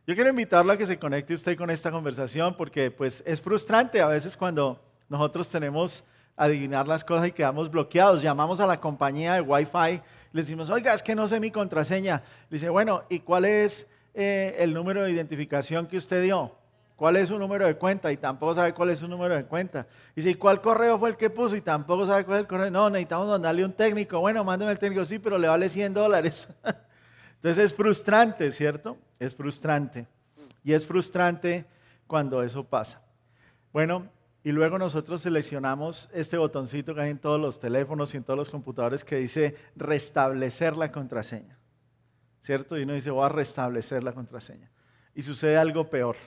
Yo quiero invitarlo a que se conecte usted con esta conversación porque pues es frustrante a veces cuando nosotros tenemos adivinar las cosas y quedamos bloqueados. Llamamos a la compañía de Wi-Fi, les decimos, oiga, es que no sé mi contraseña. Le dice, bueno, ¿y cuál es el número de identificación que usted dio? ¿Cuál es su número de cuenta? Y tampoco sabe cuál es su número de cuenta. Dice, ¿y cuál correo fue el que puso? Y tampoco sabe cuál es el correo. No, necesitamos mandarle un técnico. Bueno, mándeme el técnico, sí, pero le vale $100. Entonces es frustrante, ¿cierto? Es frustrante. Y es frustrante cuando eso pasa. Bueno, y luego nosotros seleccionamos este botoncito que hay en todos los teléfonos y en todos los computadores que dice restablecer la contraseña, ¿cierto? Y uno dice, voy a restablecer la contraseña. Y sucede algo peor.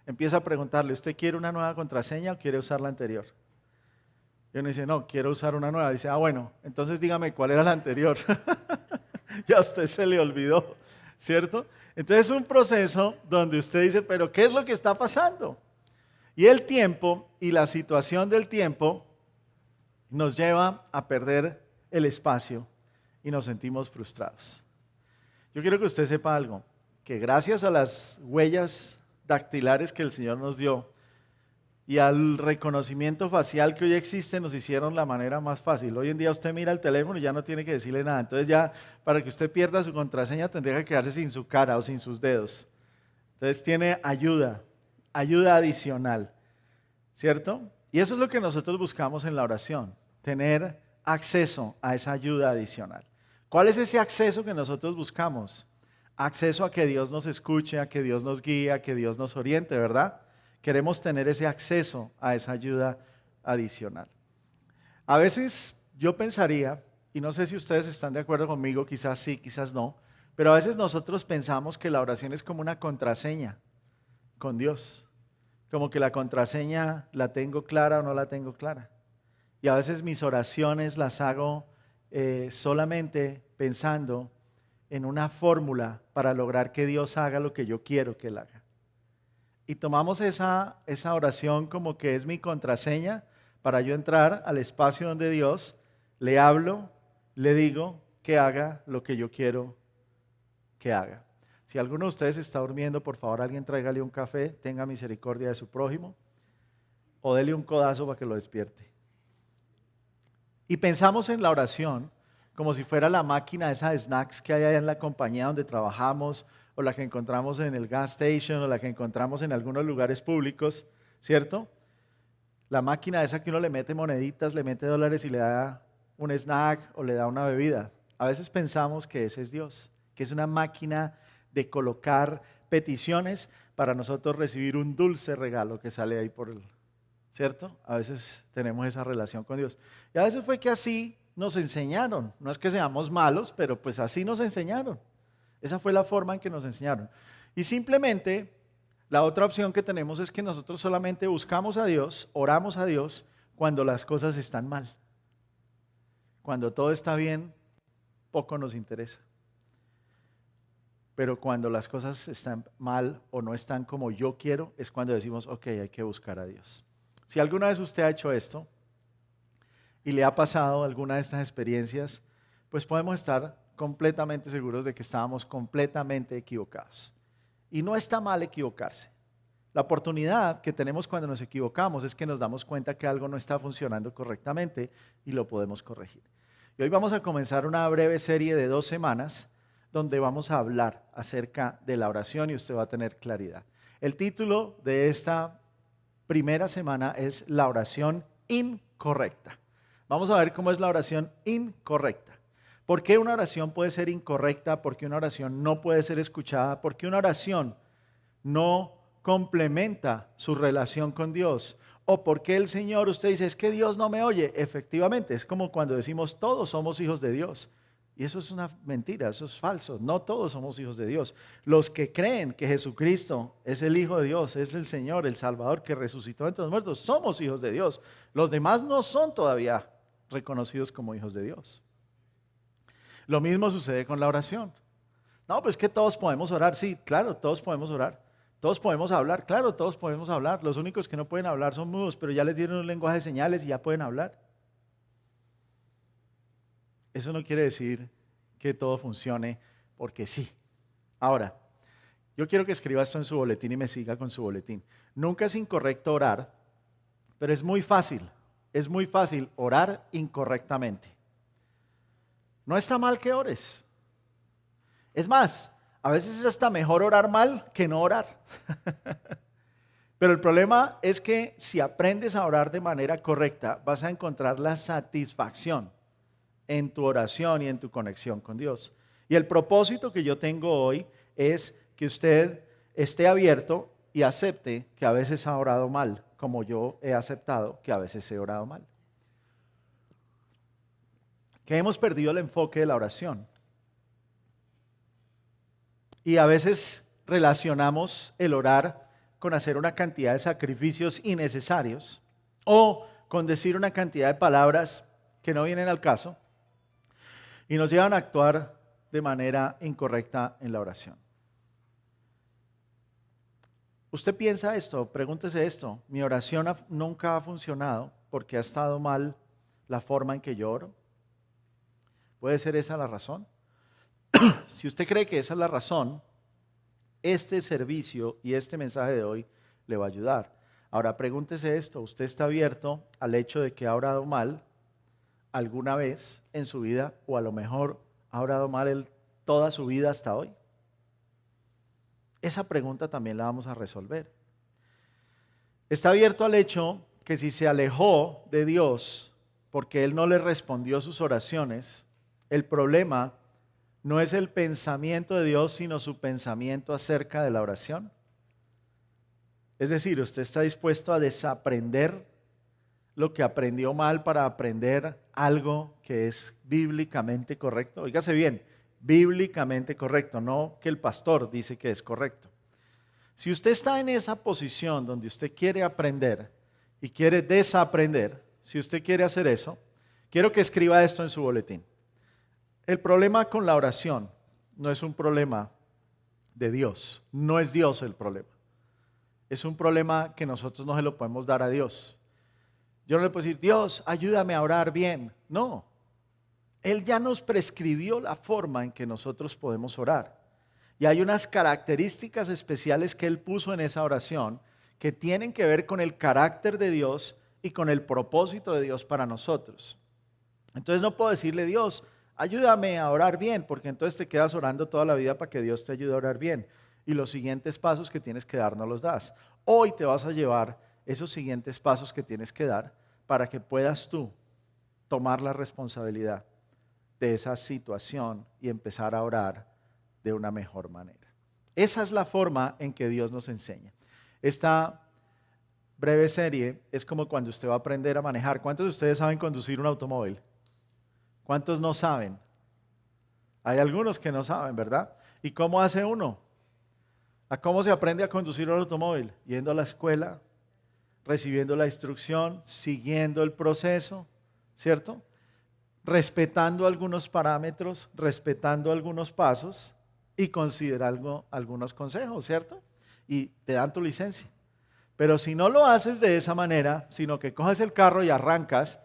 Empieza a preguntarle, ¿usted quiere una nueva contraseña o quiere usar la anterior? Y uno dice, no, quiero usar una nueva. Dice, bueno, entonces dígame cuál era la anterior. Ya a usted se le olvidó, ¿cierto? Entonces es un proceso donde usted dice, pero ¿qué es lo que está pasando? Y el tiempo y la situación del tiempo nos lleva a perder el espacio y nos sentimos frustrados. Yo quiero que usted sepa algo, que gracias a las huellas dactilares que el Señor nos dio y al reconocimiento facial que hoy existe, nos hicieron la manera más fácil. Hoy en día usted mira el teléfono y ya no tiene que decirle nada. Entonces ya para que usted pierda su contraseña tendría que quedarse sin su cara o sin sus dedos. Entonces tiene ayuda adicional, ¿cierto? Y eso es lo que nosotros buscamos en la oración, tener acceso a esa ayuda adicional. ¿Cuál es ese acceso que nosotros buscamos? Acceso a que Dios nos escuche, a que Dios nos guíe, a que Dios nos oriente, ¿verdad? Queremos tener ese acceso a esa ayuda adicional. A veces yo pensaría, y no sé si ustedes están de acuerdo conmigo, quizás sí, quizás no, pero a veces nosotros pensamos que la oración es como una contraseña con Dios, como que la contraseña la tengo clara o no la tengo clara. Y a veces mis oraciones las hago solamente pensando en una fórmula para lograr que Dios haga lo que yo quiero que Él haga. Y tomamos esa oración como que es mi contraseña para yo entrar al espacio donde Dios le hablo, le digo que haga lo que yo quiero que haga. Si alguno de ustedes está durmiendo, por favor alguien tráigale un café, tenga misericordia de su prójimo o dele un codazo para que lo despierte. Y pensamos en la oración como si fuera la máquina esa de snacks que hay allá en la compañía donde trabajamos, o la que encontramos en el gas station, o la que encontramos en algunos lugares públicos, ¿cierto? La máquina esa que uno le mete moneditas, le mete dólares y le da un snack o le da una bebida. A veces pensamos que ese es Dios, que es una máquina de colocar peticiones para nosotros recibir un dulce regalo que sale ahí por el, ¿cierto? A veces tenemos esa relación con Dios. Y a veces fue que así nos enseñaron. No es que seamos malos, pero pues así nos enseñaron. Esa fue la forma en que nos enseñaron. Y simplemente la otra opción que tenemos es que nosotros solamente buscamos a Dios, oramos a Dios cuando las cosas están mal. Cuando todo está bien, poco nos interesa. Pero cuando las cosas están mal o no están como yo quiero, es cuando decimos, ok, hay que buscar a Dios. Si alguna vez usted ha hecho esto y le ha pasado alguna de estas experiencias, pues podemos estar completamente seguros de que estábamos completamente equivocados. Y no está mal equivocarse. La oportunidad que tenemos cuando nos equivocamos es que nos damos cuenta que algo no está funcionando correctamente y lo podemos corregir. Y hoy vamos a comenzar una breve serie de 2 semanas donde vamos a hablar acerca de la oración y usted va a tener claridad. El título de esta primera semana es la oración incorrecta. Vamos a ver cómo es la oración incorrecta. ¿Por qué una oración puede ser incorrecta? ¿Por qué una oración no puede ser escuchada? ¿Por qué una oración no complementa su relación con Dios? ¿O por qué el Señor, usted dice, es que Dios no me oye? Efectivamente, es como cuando decimos todos somos hijos de Dios. Y eso es una mentira, eso es falso. No todos somos hijos de Dios. Los que creen que Jesucristo es el Hijo de Dios, es el Señor, el Salvador que resucitó entre los muertos, somos hijos de Dios. Los demás no son todavía reconocidos como hijos de Dios. Lo mismo sucede con la oración. No, pues que todos podemos orar. Sí, claro, todos podemos orar. Todos podemos hablar. Claro, todos podemos hablar. Los únicos que no pueden hablar son mudos, pero ya les dieron un lenguaje de señales y ya pueden hablar. Eso no quiere decir que todo funcione porque sí. Ahora, yo quiero que escriba esto en su boletín y me siga con su boletín. Nunca es incorrecto orar, pero es muy fácil orar incorrectamente. No está mal que ores. Es más, a veces es hasta mejor orar mal que no orar. Pero el problema es que si aprendes a orar de manera correcta, vas a encontrar la satisfacción en tu oración y en tu conexión con Dios. Y el propósito que yo tengo hoy es que usted esté abierto y acepte que a veces ha orado mal, como yo he aceptado que a veces he orado mal. Que hemos perdido el enfoque de la oración. Y a veces relacionamos el orar con hacer una cantidad de sacrificios innecesarios o con decir una cantidad de palabras que no vienen al caso y nos llevan a actuar de manera incorrecta en la oración. Usted piensa esto, pregúntese esto, mi oración nunca ha funcionado porque ha estado mal la forma en que yo oro. ¿Puede ser esa la razón? Si usted cree que esa es la razón, este servicio y este mensaje de hoy le va a ayudar. Ahora pregúntese esto, ¿usted está abierto al hecho de que ha orado mal alguna vez en su vida o a lo mejor ha orado mal toda su vida hasta hoy? Esa pregunta también la vamos a resolver. Está abierto al hecho que si se alejó de Dios porque Él no le respondió sus oraciones, el problema no es el pensamiento de Dios, sino su pensamiento acerca de la oración. Es decir, usted está dispuesto a desaprender lo que aprendió mal para aprender algo que es bíblicamente correcto. Óigase bien, bíblicamente correcto, no que el pastor dice que es correcto. Si usted está en esa posición donde usted quiere aprender y quiere desaprender, si usted quiere hacer eso, quiero que escriba esto en su boletín. El problema con la oración no es un problema de Dios, no es Dios el problema. Es un problema que nosotros no se lo podemos dar a Dios. Yo no le puedo decir, Dios, ayúdame a orar bien. No, Él ya nos prescribió la forma en que nosotros podemos orar. Y hay unas características especiales que Él puso en esa oración que tienen que ver con el carácter de Dios y con el propósito de Dios para nosotros. Entonces no puedo decirle, Dios, ayúdame a orar bien, porque entonces te quedas orando toda la vida para que Dios te ayude a orar bien. Y los siguientes pasos que tienes que dar no los das. Hoy te vas a llevar esos siguientes pasos que tienes que dar para que puedas tú tomar la responsabilidad de esa situación y empezar a orar de una mejor manera. Esa es la forma en que Dios nos enseña. Esta breve serie es como cuando usted va a aprender a manejar. ¿Cuántos de ustedes saben conducir un automóvil? ¿Cuántos no saben? Hay algunos que no saben, ¿verdad? ¿Y cómo hace uno? ¿A cómo se aprende a conducir un automóvil? Yendo a la escuela, recibiendo la instrucción, siguiendo el proceso, ¿cierto? Respetando algunos parámetros, respetando algunos pasos y considerando algunos consejos, ¿cierto? Y te dan tu licencia. Pero si no lo haces de esa manera, sino que coges el carro y arrancas,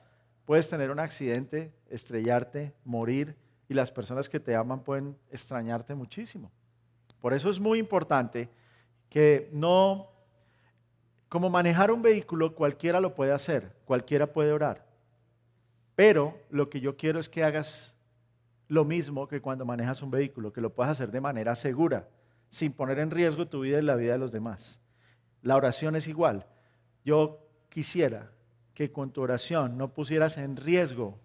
puedes tener un accidente, estrellarte, morir y las personas que te aman pueden extrañarte muchísimo. Por eso es muy importante que no, como manejar un vehículo cualquiera lo puede hacer, cualquiera puede orar. Pero lo que yo quiero es que hagas lo mismo que cuando manejas un vehículo, que lo puedas hacer de manera segura, sin poner en riesgo tu vida y la vida de los demás. La oración es igual. Yo quisiera que con tu oración no pusieras en riesgo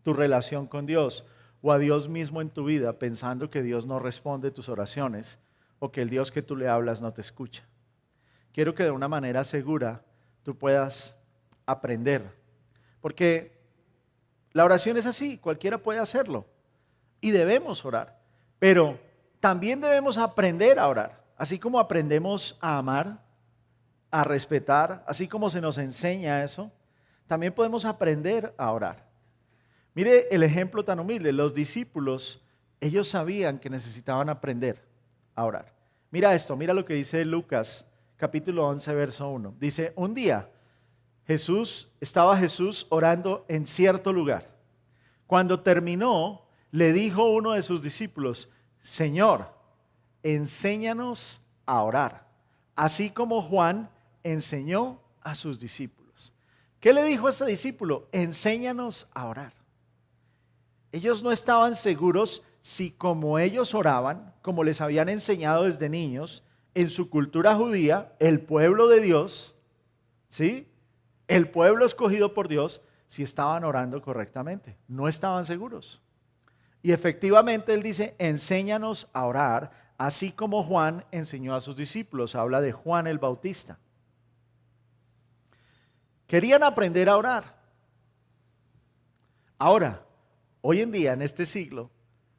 tu relación con Dios o a Dios mismo en tu vida pensando que Dios no responde tus oraciones o que el Dios que tú le hablas no te escucha. Quiero que de una manera segura tú puedas aprender, porque la oración es así, cualquiera puede hacerlo y debemos orar, pero también debemos aprender a orar, así como aprendemos a amar, a respetar, así como se nos enseña eso, también podemos aprender a orar. Mire el ejemplo tan humilde, los discípulos, ellos sabían que necesitaban aprender a orar. Mira esto, mira lo que dice Lucas, capítulo 11, verso 1. Dice, un día estaba Jesús orando en cierto lugar. Cuando terminó, le dijo uno de sus discípulos, Señor, enséñanos a orar, así como Juan enseñó a sus discípulos. ¿Qué le dijo a ese discípulo? Enséñanos a orar. Ellos no estaban seguros si como ellos oraban, como les habían enseñado desde niños, en su cultura judía, el pueblo de Dios, ¿sí? El pueblo escogido por Dios, si estaban orando correctamente. No estaban seguros. Y efectivamente él dice, enséñanos a orar, así como Juan enseñó a sus discípulos. Habla de Juan el Bautista. Querían aprender a orar. Ahora, hoy en día, en este siglo,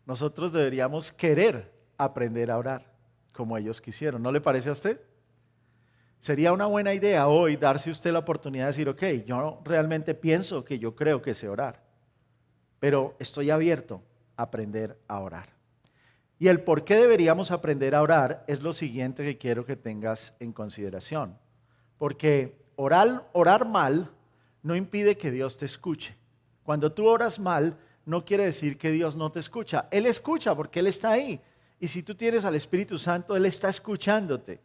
nosotros deberíamos querer aprender a orar como ellos quisieron. ¿No le parece a usted? Sería una buena idea hoy darse usted la oportunidad de decir, ok, yo realmente pienso que yo creo que sé orar, pero estoy abierto a aprender a orar. Y el por qué deberíamos aprender a orar es lo siguiente que quiero que tengas en consideración. Porque orar mal no impide que Dios te escuche. Cuando tú oras mal, no quiere decir que Dios no te escucha. Él escucha porque Él está ahí. Y si tú tienes al Espíritu Santo, Él está escuchándote.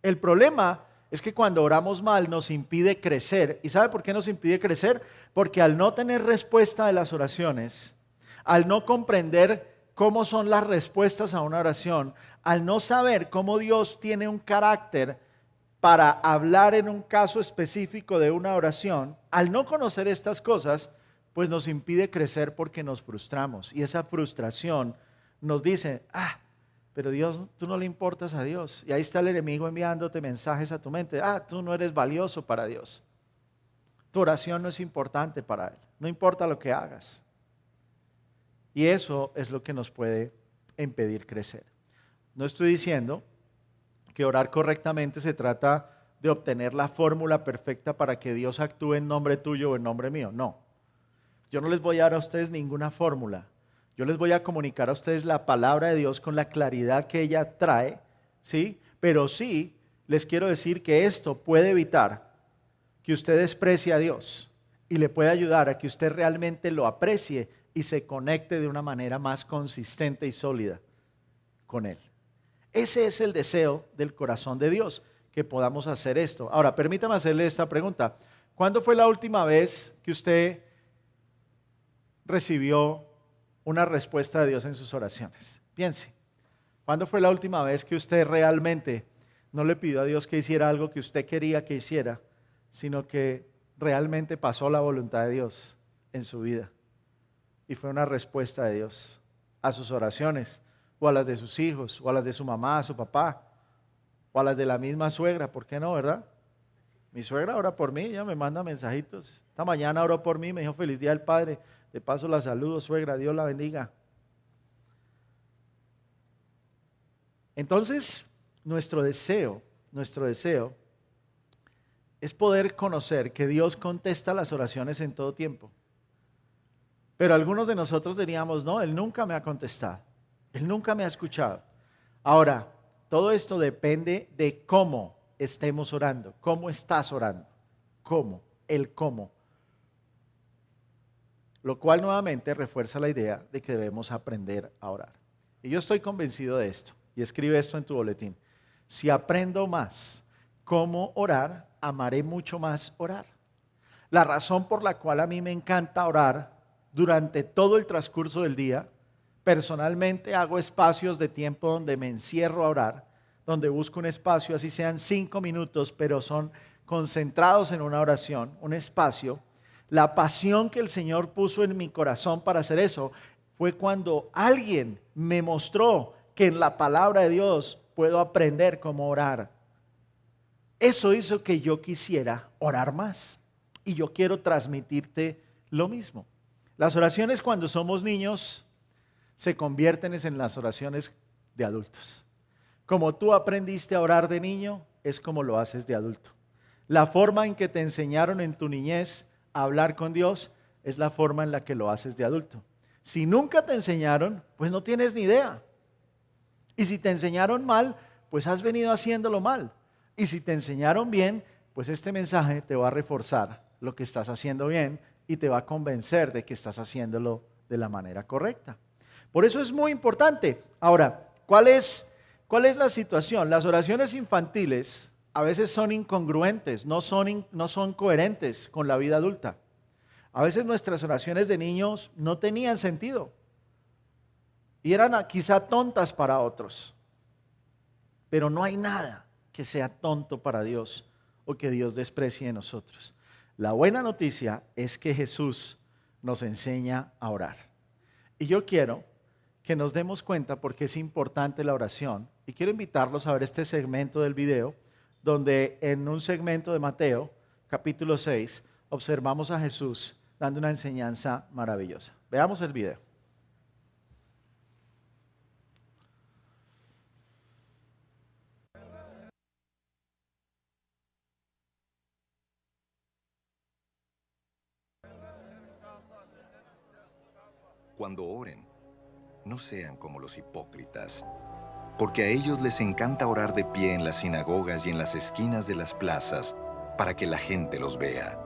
El problema es que cuando oramos mal nos impide crecer. ¿Y sabe por qué nos impide crecer? Porque al no tener respuesta de las oraciones, al no comprender cómo son las respuestas a una oración, al no saber cómo Dios tiene un carácter para hablar en un caso específico de una oración, al no conocer estas cosas, pues nos impide crecer porque nos frustramos. Y esa frustración nos dice, pero Dios, tú no le importas a Dios. Y ahí está el enemigo enviándote mensajes a tu mente. Tú no eres valioso para Dios. Tu oración no es importante para Él. No importa lo que hagas. Y eso es lo que nos puede impedir crecer. No estoy diciendo que orar correctamente se trata de obtener la fórmula perfecta para que Dios actúe en nombre tuyo o en nombre mío. No. Yo no les voy a dar a ustedes ninguna fórmula. Yo les voy a comunicar a ustedes la palabra de Dios con la claridad que ella trae, ¿sí? Pero sí les quiero decir que esto puede evitar que usted desprecie a Dios y le puede ayudar a que usted realmente lo aprecie y se conecte de una manera más consistente y sólida con Él. Ese es el deseo del corazón de Dios, que podamos hacer esto. Ahora, permítame hacerle esta pregunta. ¿Cuándo fue la última vez que usted recibió una respuesta de Dios en sus oraciones? Piense, ¿cuándo fue la última vez que usted realmente no le pidió a Dios que hiciera algo que usted quería que hiciera, sino que realmente pasó la voluntad de Dios en su vida? Y fue una respuesta de Dios a sus oraciones, o a las de sus hijos, o a las de su mamá, su papá, o a las de la misma suegra. ¿Por qué no, verdad? Mi suegra ora por mí, ella me manda mensajitos. Esta mañana oró por mí, me dijo feliz día del Padre. De paso la saludo, suegra, Dios la bendiga. Entonces, nuestro deseo es poder conocer que Dios contesta las oraciones en todo tiempo. Pero algunos de nosotros diríamos, no, Él nunca me ha contestado, Él nunca me ha escuchado. Ahora, todo esto depende de cómo estemos orando, cómo estás orando, el cómo. Lo cual nuevamente refuerza la idea de que debemos aprender a orar. Y yo estoy convencido de esto, y escribe esto en tu boletín. Si aprendo más cómo orar, amaré mucho más orar. La razón por la cual a mí me encanta orar durante todo el transcurso del día, personalmente hago espacios de tiempo donde me encierro a orar, donde busco un espacio, así sean 5 minutos, pero son concentrados en una oración, un espacio. La pasión que el Señor puso en mi corazón para hacer eso fue cuando alguien me mostró que en la palabra de Dios puedo aprender cómo orar. Eso hizo que yo quisiera orar más. Y yo quiero transmitirte lo mismo. Las oraciones cuando somos niños se convierten en las oraciones de adultos. Como tú aprendiste a orar de niño, es como lo haces de adulto. La forma en que te enseñaron en tu niñez a hablar con Dios es la forma en la que lo haces de adulto. Si nunca te enseñaron, pues no tienes ni idea. Y si te enseñaron mal, pues has venido haciéndolo mal. Y si te enseñaron bien, pues este mensaje te va a reforzar lo que estás haciendo bien y te va a convencer de que estás haciéndolo de la manera correcta. Por eso es muy importante. Ahora, ¿cuál es la situación? Las oraciones infantiles a veces son incongruentes, no son coherentes con la vida adulta. A veces nuestras oraciones de niños no tenían sentido y eran quizá tontas para otros. Pero no hay nada que sea tonto para Dios o que Dios desprecie de nosotros. La buena noticia es que Jesús nos enseña a orar. Y yo quiero que nos demos cuenta porque es importante la oración. Y quiero invitarlos a ver este segmento del video, donde en un segmento de Mateo, capítulo 6, observamos a Jesús dando una enseñanza maravillosa. Veamos el video. Cuando oren, no sean como los hipócritas, porque a ellos les encanta orar de pie en las sinagogas y en las esquinas de las plazas para que la gente los vea.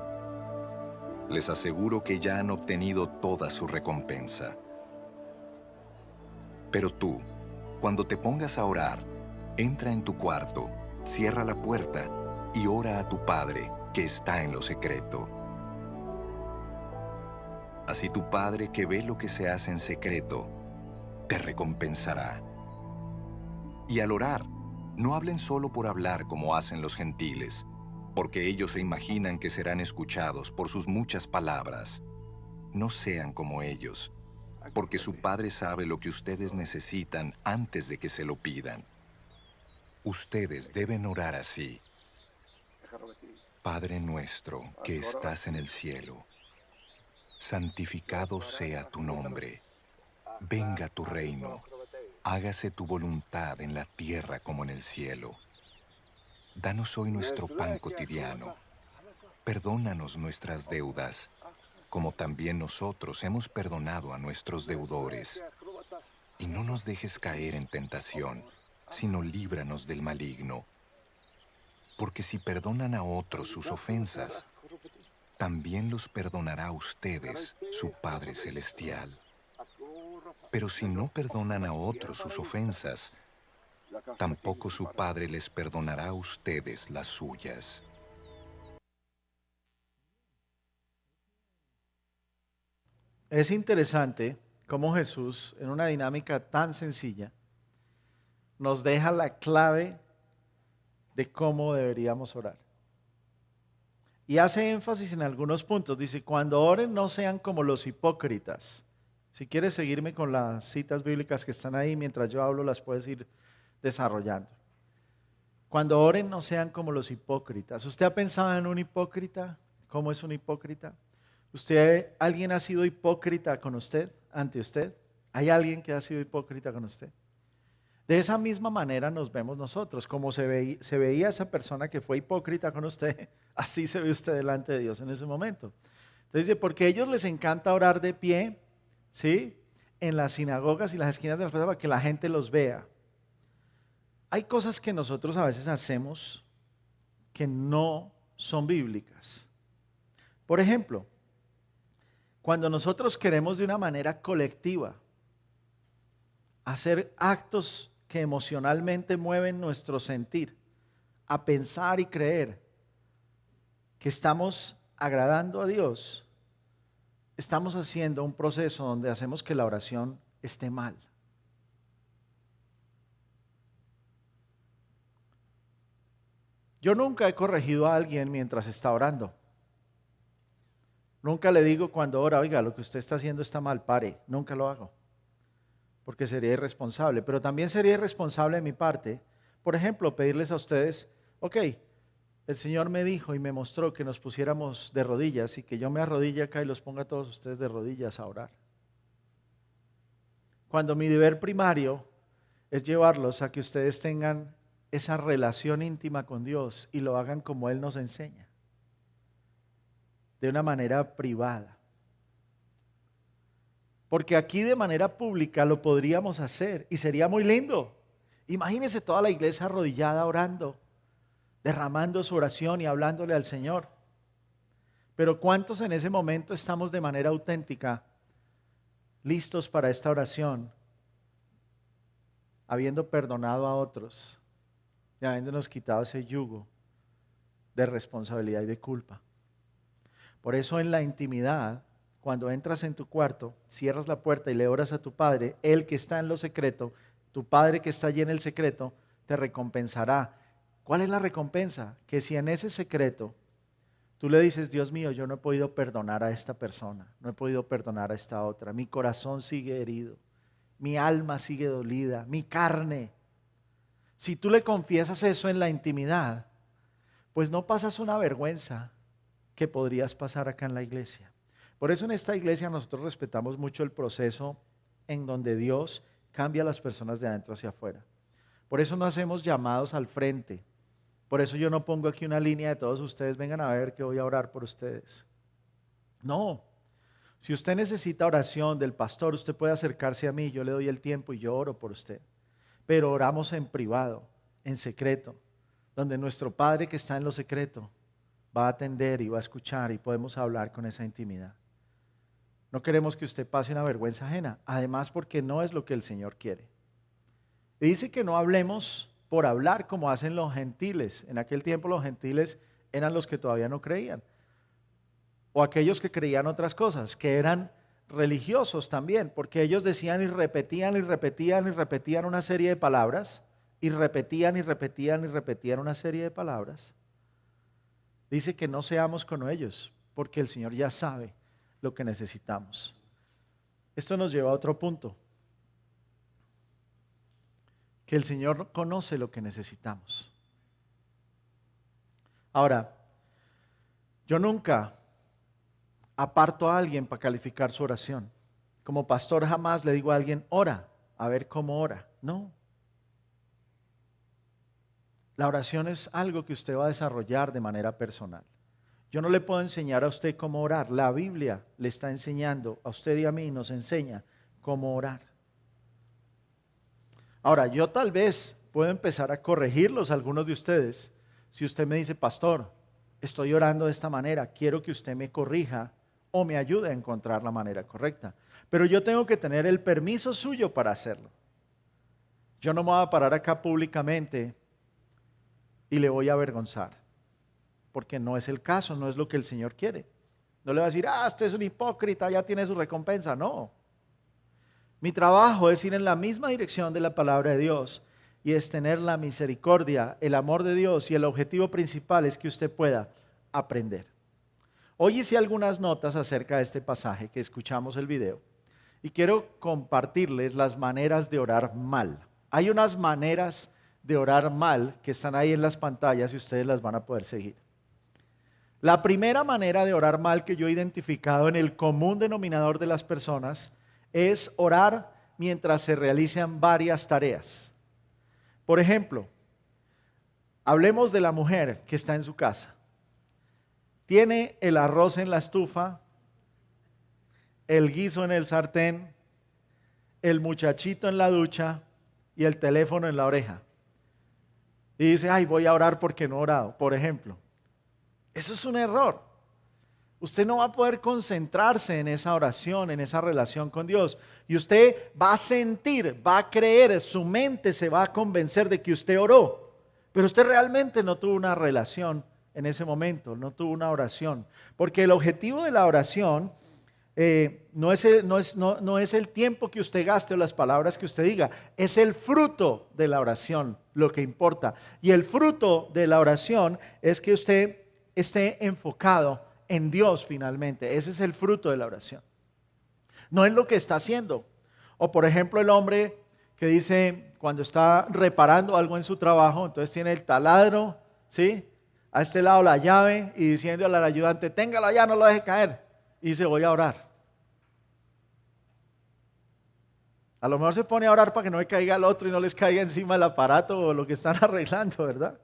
Les aseguro que ya han obtenido toda su recompensa. Pero tú, cuando te pongas a orar, entra en tu cuarto, cierra la puerta y ora a tu Padre que está en lo secreto. Así tu Padre que ve lo que se hace en secreto, te recompensará. Y al orar, no hablen solo por hablar como hacen los gentiles, porque ellos se imaginan que serán escuchados por sus muchas palabras. No sean como ellos, porque su Padre sabe lo que ustedes necesitan antes de que se lo pidan. Ustedes deben orar así. Padre nuestro que estás en el cielo, santificado sea tu nombre. Venga tu reino. Hágase tu voluntad en la tierra como en el cielo. Danos hoy nuestro pan cotidiano. Perdónanos nuestras deudas, como también nosotros hemos perdonado a nuestros deudores. Y no nos dejes caer en tentación, sino líbranos del maligno. Porque si perdonan a otros sus ofensas, también los perdonará a ustedes su Padre Celestial. Pero si no perdonan a otros sus ofensas, tampoco su Padre les perdonará a ustedes las suyas. Es interesante cómo Jesús, en una dinámica tan sencilla, nos deja la clave de cómo deberíamos orar. Y hace énfasis en algunos puntos. Dice, cuando oren no sean como los hipócritas. Si quieres seguirme con las citas bíblicas que están ahí, mientras yo hablo las puedes ir desarrollando. Cuando oren no sean como los hipócritas. ¿Usted ha pensado en un hipócrita? ¿Cómo es un hipócrita? ¿Alguien ha sido hipócrita con usted, ante usted? ¿Hay alguien que ha sido hipócrita con usted? De esa misma manera nos vemos nosotros, como se veía esa persona que fue hipócrita con usted, así se ve usted delante de Dios en ese momento. Entonces dice, porque a ellos les encanta orar de pie, ¿sí? En las sinagogas y las esquinas de la plaza para que la gente los vea. Hay cosas que nosotros a veces hacemos que no son bíblicas. Por ejemplo, cuando nosotros queremos de una manera colectiva hacer actos que emocionalmente mueven nuestro sentir, a pensar y creer que estamos agradando a Dios, estamos haciendo un proceso donde hacemos que la oración esté mal. Yo nunca he corregido a alguien mientras está orando. Nunca le digo cuando ora, oiga, lo que usted está haciendo está mal, pare. Nunca lo hago. porque sería irresponsable, pero también sería irresponsable de mi parte, por ejemplo, pedirles a ustedes, ok, el Señor me dijo y me mostró que nos pusiéramos de rodillas y que yo me arrodille acá y los ponga a todos ustedes de rodillas a orar. Cuando mi deber primario es llevarlos a que ustedes tengan esa relación íntima con Dios y lo hagan como Él nos enseña, de una manera privada. Porque aquí de manera pública lo podríamos hacer y sería muy lindo. Imagínense toda la iglesia arrodillada orando, derramando su oración y hablándole al Señor. Pero ¿cuántos en ese momento estamos de manera auténtica listos para esta oración, habiendo perdonado a otros y habiéndonos quitado ese yugo de responsabilidad y de culpa? Por eso en la intimidad, cuando entras en tu cuarto, cierras la puerta y le oras a tu Padre, Él que está en lo secreto, tu Padre que está allí en el secreto, te recompensará. ¿Cuál es la recompensa? Que si en ese secreto tú le dices, Dios mío, yo no he podido perdonar a esta persona, no he podido perdonar a esta otra, mi corazón sigue herido, mi alma sigue dolida, mi carne. Si tú le confiesas eso en la intimidad, pues no pasas una vergüenza que podrías pasar acá en la iglesia. Por eso en esta iglesia nosotros respetamos mucho el proceso en donde Dios cambia a las personas de adentro hacia afuera. Por eso no hacemos llamados al frente. Por eso yo no pongo aquí una línea de todos ustedes, vengan a ver que voy a orar por ustedes. No. Si usted necesita oración del pastor, usted puede acercarse a mí, yo le doy el tiempo y yo oro por usted. Pero oramos en privado, en secreto, donde nuestro Padre que está en lo secreto va a atender y va a escuchar y podemos hablar con esa intimidad. No queremos que usted pase una vergüenza ajena, además porque no es lo que el Señor quiere. Y dice que no hablemos por hablar como hacen los gentiles. En aquel tiempo los gentiles eran los que todavía no creían, o aquellos que creían otras cosas, que eran religiosos también, porque ellos decían y repetían y repetían y repetían una serie de palabras, y repetían y repetían y repetían una serie de palabras. Dice que no seamos como ellos, porque el Señor ya sabe lo que necesitamos. Esto nos lleva a otro punto, que el Señor conoce lo que necesitamos. Ahora, yo nunca aparto a alguien para calificar su oración. Como pastor jamás le digo a alguien, ora, a ver cómo ora. No. La oración es algo que usted va a desarrollar de manera personal. Yo no le puedo enseñar a usted cómo orar. La Biblia le está enseñando a usted y a mí, nos enseña cómo orar. Ahora, yo tal vez puedo empezar a corregirlos a algunos de ustedes. Si usted me dice, pastor, estoy orando de esta manera, quiero que usted me corrija o me ayude a encontrar la manera correcta. Pero yo tengo que tener el permiso suyo para hacerlo. Yo no me voy a parar acá públicamente y le voy a avergonzar, porque no es el caso, no es lo que el Señor quiere. No le va a decir, usted es un hipócrita, ya tiene su recompensa. No. Mi trabajo es ir en la misma dirección de la palabra de Dios y es tener la misericordia, el amor de Dios, y el objetivo principal es que usted pueda aprender. Hoy hice algunas notas acerca de este pasaje que escuchamos el video y quiero compartirles las maneras de orar mal. Hay unas maneras de orar mal que están ahí en las pantallas y ustedes las van a poder seguir. La primera manera de orar mal que yo he identificado en el común denominador de las personas es orar mientras se realizan varias tareas. Por ejemplo, hablemos de la mujer que está en su casa. Tiene el arroz en la estufa, el guiso en el sartén, el muchachito en la ducha y el teléfono en la oreja. Y dice, voy a orar porque no he orado, por ejemplo. Eso es un error. Usted no va a poder concentrarse en esa oración, en esa relación con Dios. Y usted va a sentir, va a creer, su mente se va a convencer de que usted oró. Pero usted realmente no tuvo una relación en ese momento, no tuvo una oración. Porque el objetivo de la oración no es el tiempo que usted gaste o las palabras que usted diga, es el fruto de la oración lo que importa. Y el fruto de la oración es que usted esté enfocado en Dios finalmente. Ese es el fruto de la oración. No es lo que está haciendo. O por ejemplo el hombre que dice cuando está reparando algo en su trabajo, entonces tiene el taladro, ¿sí? A este lado la llave y diciendo al ayudante, téngalo allá, no lo deje caer. Y dice, voy a orar. A lo mejor se pone a orar para que no le caiga al otro y no les caiga encima el aparato o lo que están arreglando, ¿verdad?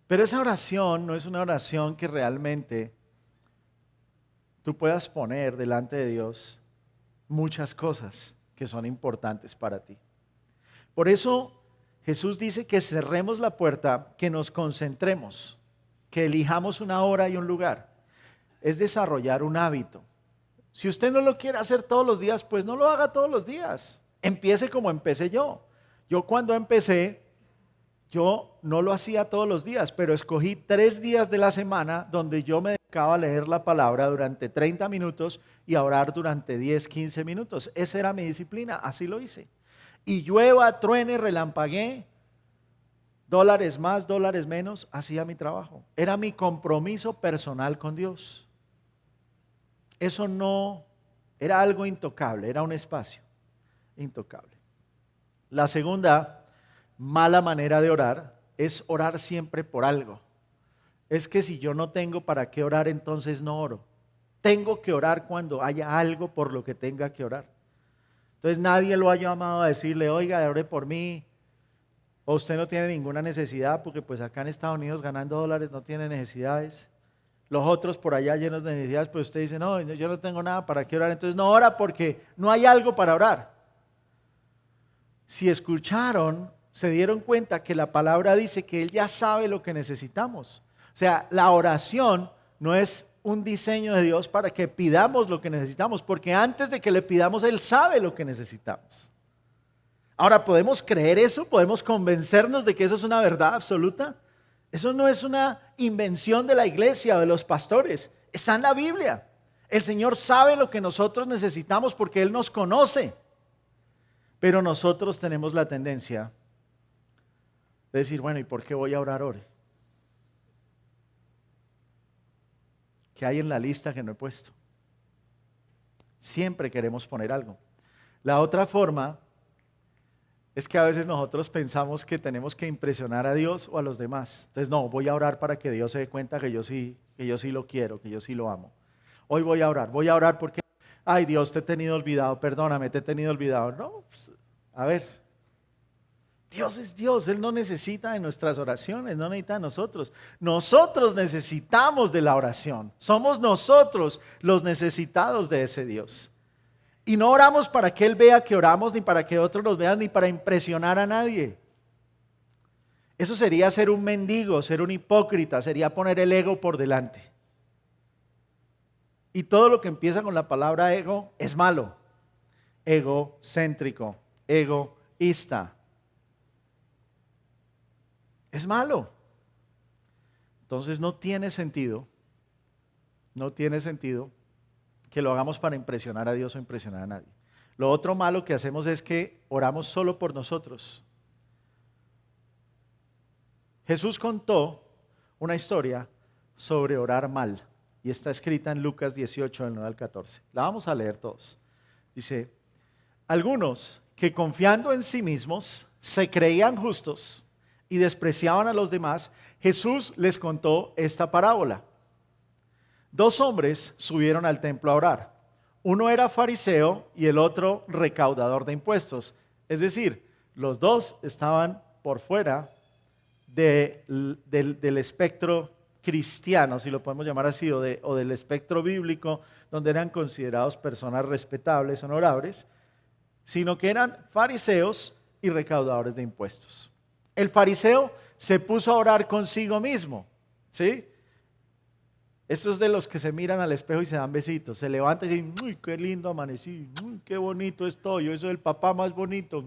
Pero esa oración no es una oración que realmente tú puedas poner delante de Dios muchas cosas que son importantes para ti. Por eso Jesús dice que cerremos la puerta, que nos concentremos, que elijamos una hora y un lugar. Es desarrollar un hábito. Si usted no lo quiere hacer todos los días, pues no lo haga todos los días. Empiece como empecé yo. Yo cuando empecé, yo no lo hacía todos los días, pero escogí 3 días de la semana donde yo me dedicaba a leer la palabra durante 30 minutos y a orar durante 10, 15 minutos. Esa era mi disciplina, así lo hice. Y llueva, truene, relampaguee, dólares más, dólares menos, hacía mi trabajo. Era mi compromiso personal con Dios. Eso no era algo intocable, era un espacio intocable. La segunda mala manera de orar es orar siempre por algo. Es que si yo no tengo para qué orar, entonces no oro. Tengo que orar cuando haya algo por lo que tenga que orar. Entonces nadie lo ha llamado a decirle, oiga, ore por mí. O usted no tiene ninguna necesidad, porque pues acá en Estados Unidos ganando dólares no tiene necesidades. Los otros por allá llenos de necesidades, pues usted dice, no, yo no tengo nada para qué orar. Entonces no ora porque no hay algo para orar. Si escucharon, se dieron cuenta que la palabra dice que Él ya sabe lo que necesitamos. O sea, la oración no es un diseño de Dios para que pidamos lo que necesitamos, porque antes de que le pidamos, Él sabe lo que necesitamos. Ahora, ¿podemos creer eso? ¿Podemos convencernos de que eso es una verdad absoluta? Eso no es una invención de la iglesia o de los pastores, está en la Biblia. El Señor sabe lo que nosotros necesitamos porque Él nos conoce. Pero nosotros tenemos la tendencia de decir, bueno, ¿y por qué voy a orar hoy? ¿Qué hay en la lista que no he puesto? Siempre queremos poner algo. La otra forma es que a veces nosotros pensamos que tenemos que impresionar a Dios o a los demás. Entonces, no, voy a orar para que Dios se dé cuenta que yo sí lo quiero, que yo sí lo amo. Hoy voy a orar porque, ay Dios, te he tenido olvidado, perdóname, te he tenido olvidado. No, pues, a ver, Dios es Dios, Él no necesita de nuestras oraciones, no necesita de nosotros. Nosotros necesitamos de la oración, somos nosotros los necesitados de ese Dios. Y no oramos para que Él vea que oramos, ni para que otros nos vean, ni para impresionar a nadie. Eso sería ser un mendigo, ser un hipócrita, sería poner el ego por delante. Y todo lo que empieza con la palabra ego es malo. Egocéntrico, egoísta. Es malo. Entonces no tiene sentido que lo hagamos para impresionar a Dios o impresionar a nadie. Lo otro malo que hacemos es que oramos solo por nosotros. Jesús contó una historia sobre orar mal y está escrita en Lucas 18, del 9 al 14. La vamos a leer todos. Dice, algunos que confiando en sí mismos se creían justos y despreciaban a los demás, Jesús les contó esta parábola. 2 hombres subieron al templo a orar. Uno era fariseo y el otro recaudador de impuestos. Es decir, los dos estaban por fuera del espectro cristiano, si lo podemos llamar así, o del espectro bíblico, donde eran considerados personas respetables, honorables, sino que eran fariseos y recaudadores de impuestos. El fariseo se puso a orar consigo mismo, ¿sí? Estos de los que se miran al espejo y se dan besitos, se levantan y dicen, uy, qué lindo amanecí, uy, qué bonito estoy, yo soy el papá más bonito.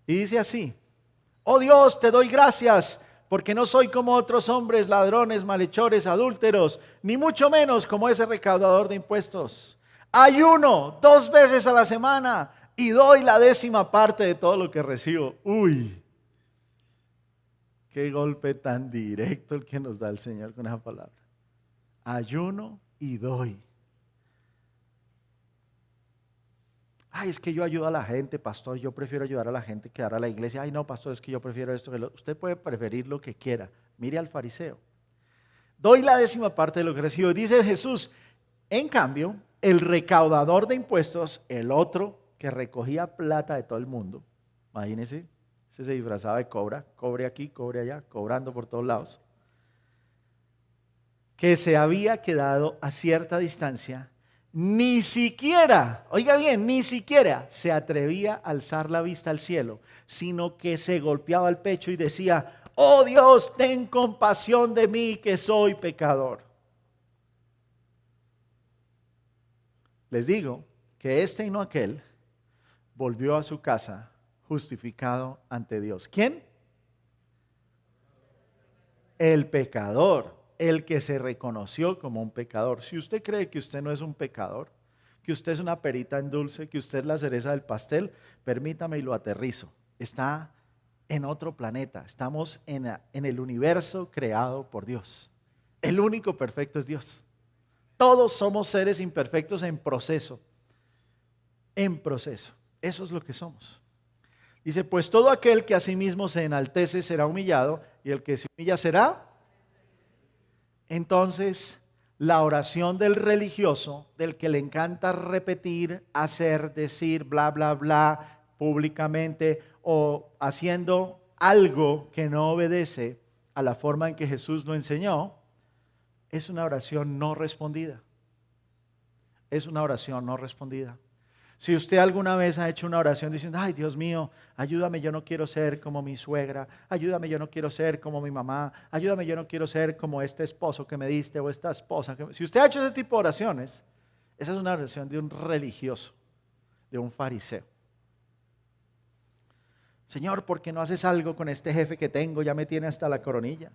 Y dice así, oh Dios, te doy gracias, porque no soy como otros hombres, ladrones, malhechores, adúlteros, ni mucho menos como ese recaudador de impuestos. Ayuno 2 veces a la semana y doy la 10ª parte de todo lo que recibo. Uy, qué golpe tan directo el que nos da el Señor con esa palabra. Ayuno y doy. Ay, es que yo ayudo a la gente, pastor, yo prefiero ayudar a la gente que dar a la iglesia. Ay, no, pastor, es que yo prefiero esto. Usted puede preferir lo que quiera. Mire al fariseo. Doy la 10ª parte de lo que recibo. Dice Jesús, en cambio, el recaudador de impuestos, el otro que recogía plata de todo el mundo, imagínense, ese se disfrazaba de cobra, cobre aquí, cobre allá, cobrando por todos lados, que se había quedado a cierta distancia, ni siquiera, oiga bien, ni siquiera se atrevía a alzar la vista al cielo, sino que se golpeaba el pecho y decía, oh Dios, ten compasión de mí que soy pecador. Les digo que este y no aquel volvió a su casa justificado ante Dios. ¿Quién? El pecador, el que se reconoció como un pecador. Si usted cree que usted no es un pecador, que usted es una perita en dulce, que usted es la cereza del pastel, permítame y lo aterrizo. Está en otro planeta, estamos en el universo creado por Dios. El único perfecto es Dios. Todos somos seres imperfectos en proceso. En proceso. Eso es lo que somos. Dice, pues todo aquel que a sí mismo se enaltece será humillado, y el que se humilla será. Entonces, la oración del religioso, del que le encanta repetir, hacer, decir, bla, bla, bla, públicamente, o haciendo algo que no obedece a la forma en que Jesús lo enseñó, es una oración no respondida. Es una oración no respondida. Si usted alguna vez ha hecho una oración diciendo, ay Dios mío, ayúdame, yo no quiero ser como mi suegra, ayúdame, yo no quiero ser como mi mamá, ayúdame, yo no quiero ser como este esposo que me diste o esta esposa. Si usted ha hecho ese tipo de oraciones, esa es una oración de un religioso, de un fariseo. Señor, ¿por qué no haces algo con este jefe que tengo? Ya me tiene hasta la coronilla.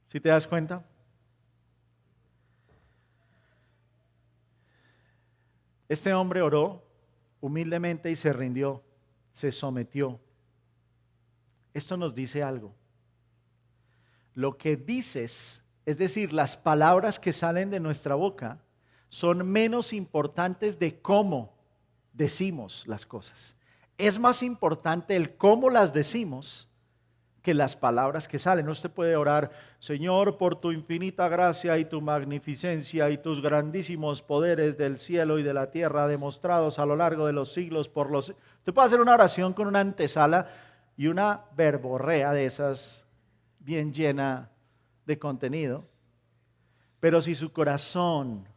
¿Sí te das cuenta? Este hombre oró humildemente y se rindió, se sometió. Esto nos dice algo. Lo que dices, es decir, las palabras que salen de nuestra boca, son menos importantes de cómo decimos las cosas. Es más importante el cómo las decimos que las palabras que salen. Usted puede orar, Señor, por tu infinita gracia y tu magnificencia y tus grandísimos poderes del cielo y de la tierra demostrados a lo largo de los siglos por los... Usted puede hacer una oración con una antesala y una verborrea de esas bien llena de contenido, pero si su corazón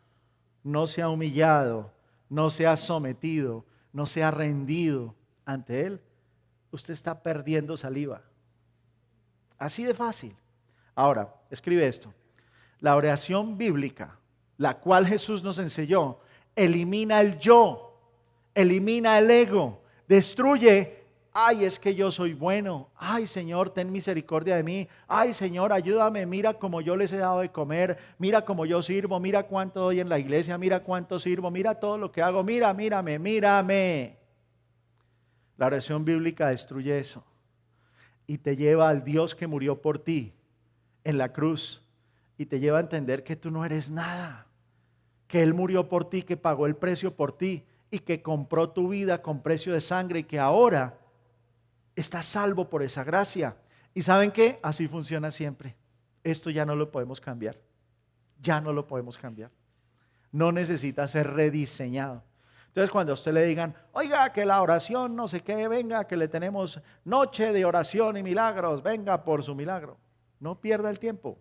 no se ha humillado, no se ha sometido, no se ha rendido ante Él, usted está perdiendo saliva. Así de fácil. Ahora, escribe esto. La oración bíblica, la cual Jesús nos enseñó, elimina el yo, elimina el ego, destruye, ay, es que yo soy bueno, ay, Señor, ten misericordia de mí, ay, Señor, ayúdame, mira cómo yo les he dado de comer, mira cómo yo sirvo, mira cuánto doy en la iglesia, mira cuánto sirvo, mira todo lo que hago, mírame, mírame. La oración bíblica destruye eso y te lleva al Dios que murió por ti en la cruz y te lleva a entender que tú no eres nada, que Él murió por ti, que pagó el precio por ti y que compró tu vida con precio de sangre y que ahora estás salvo por esa gracia. ¿Y saben qué? Así funciona siempre. Esto ya no lo podemos cambiar. Ya no lo podemos cambiar. No necesita ser rediseñado. Entonces cuando a usted le digan, oiga, que la oración no sé qué, venga, que le tenemos noche de oración y milagros, venga por su milagro. No pierda el tiempo.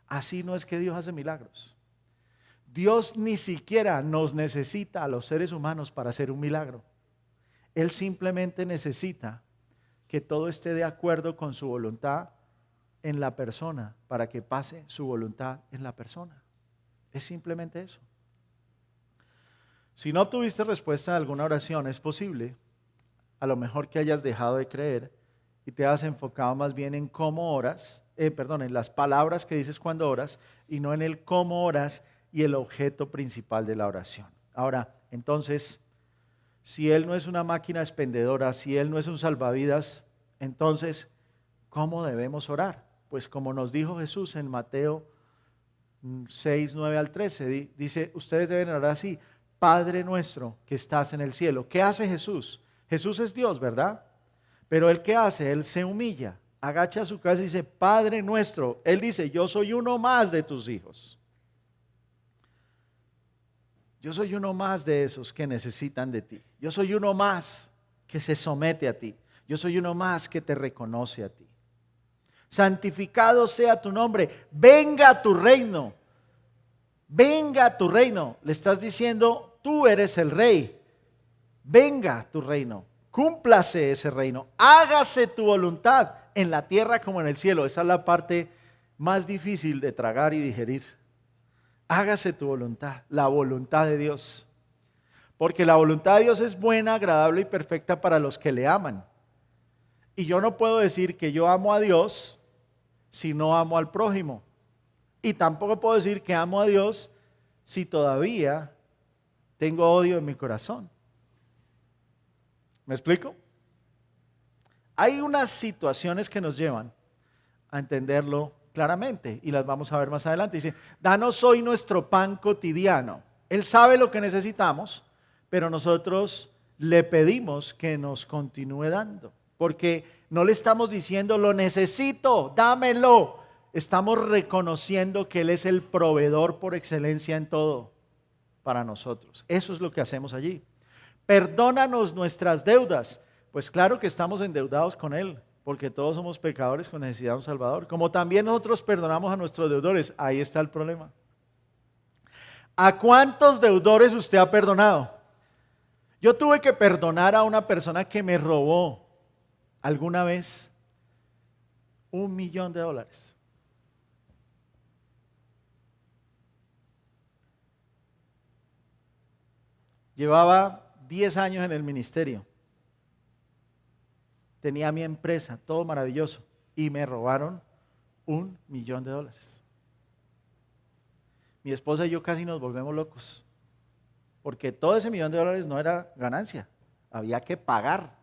Así no es que Dios hace milagros. Dios ni siquiera nos necesita a los seres humanos para hacer un milagro. Él simplemente necesita que todo esté de acuerdo con su voluntad en la persona para que pase su voluntad en la persona. Es simplemente eso. Si no obtuviste respuesta a alguna oración, es posible, a lo mejor que hayas dejado de creer y te has enfocado más bien en cómo oras, en las palabras que dices cuando oras y no en el cómo oras y el objeto principal de la oración. Ahora, entonces, si Él no es una máquina expendedora, si Él no es un salvavidas, entonces, ¿cómo debemos orar? Pues como nos dijo Jesús en Mateo 6, 9 al 13, dice, ustedes deben orar así: Padre nuestro que estás en el cielo. ¿Qué hace Jesús? Jesús es Dios, ¿verdad? Pero ¿él qué hace? Él se humilla, agacha su cabeza y dice, Padre nuestro. Él dice, yo soy uno más de tus hijos. Yo soy uno más de esos que necesitan de ti. Yo soy uno más que se somete a ti. Yo soy uno más que te reconoce a ti. Santificado sea tu nombre. Venga tu reino. Venga tu reino. Le estás diciendo, tú eres el rey. Venga tu reino. Cúmplase ese reino. Hágase tu voluntad en la tierra como en el cielo. Esa es la parte más difícil de tragar y digerir. Hágase tu voluntad, la voluntad de Dios. Porque la voluntad de Dios es buena, agradable y perfecta para los que le aman. Y yo no puedo decir que yo amo a Dios si no amo al prójimo. Y tampoco puedo decir que amo a Dios si todavía tengo odio en mi corazón. ¿Me explico? Hay unas situaciones que nos llevan a entenderlo claramente y las vamos a ver más adelante. Dice, danos hoy nuestro pan cotidiano. Él sabe lo que necesitamos, pero nosotros le pedimos que nos continúe dando, porque no le estamos diciendo lo necesito, dámelo. Estamos reconociendo que Él es el proveedor por excelencia en todo para nosotros. Eso es lo que hacemos allí. Perdónanos nuestras deudas. Pues claro que estamos endeudados con Él, porque todos somos pecadores con necesidad de un Salvador. Como también nosotros perdonamos a nuestros deudores. Ahí está el problema. ¿A cuántos deudores usted ha perdonado? Yo tuve que perdonar a una persona que me robó alguna vez $1.000.000. Llevaba 10 años en el ministerio. Tenía mi empresa, todo maravilloso. Y me robaron $1.000.000. Mi esposa y yo casi nos volvemos locos. Porque todo ese $1.000.000 no era ganancia. Había que pagar.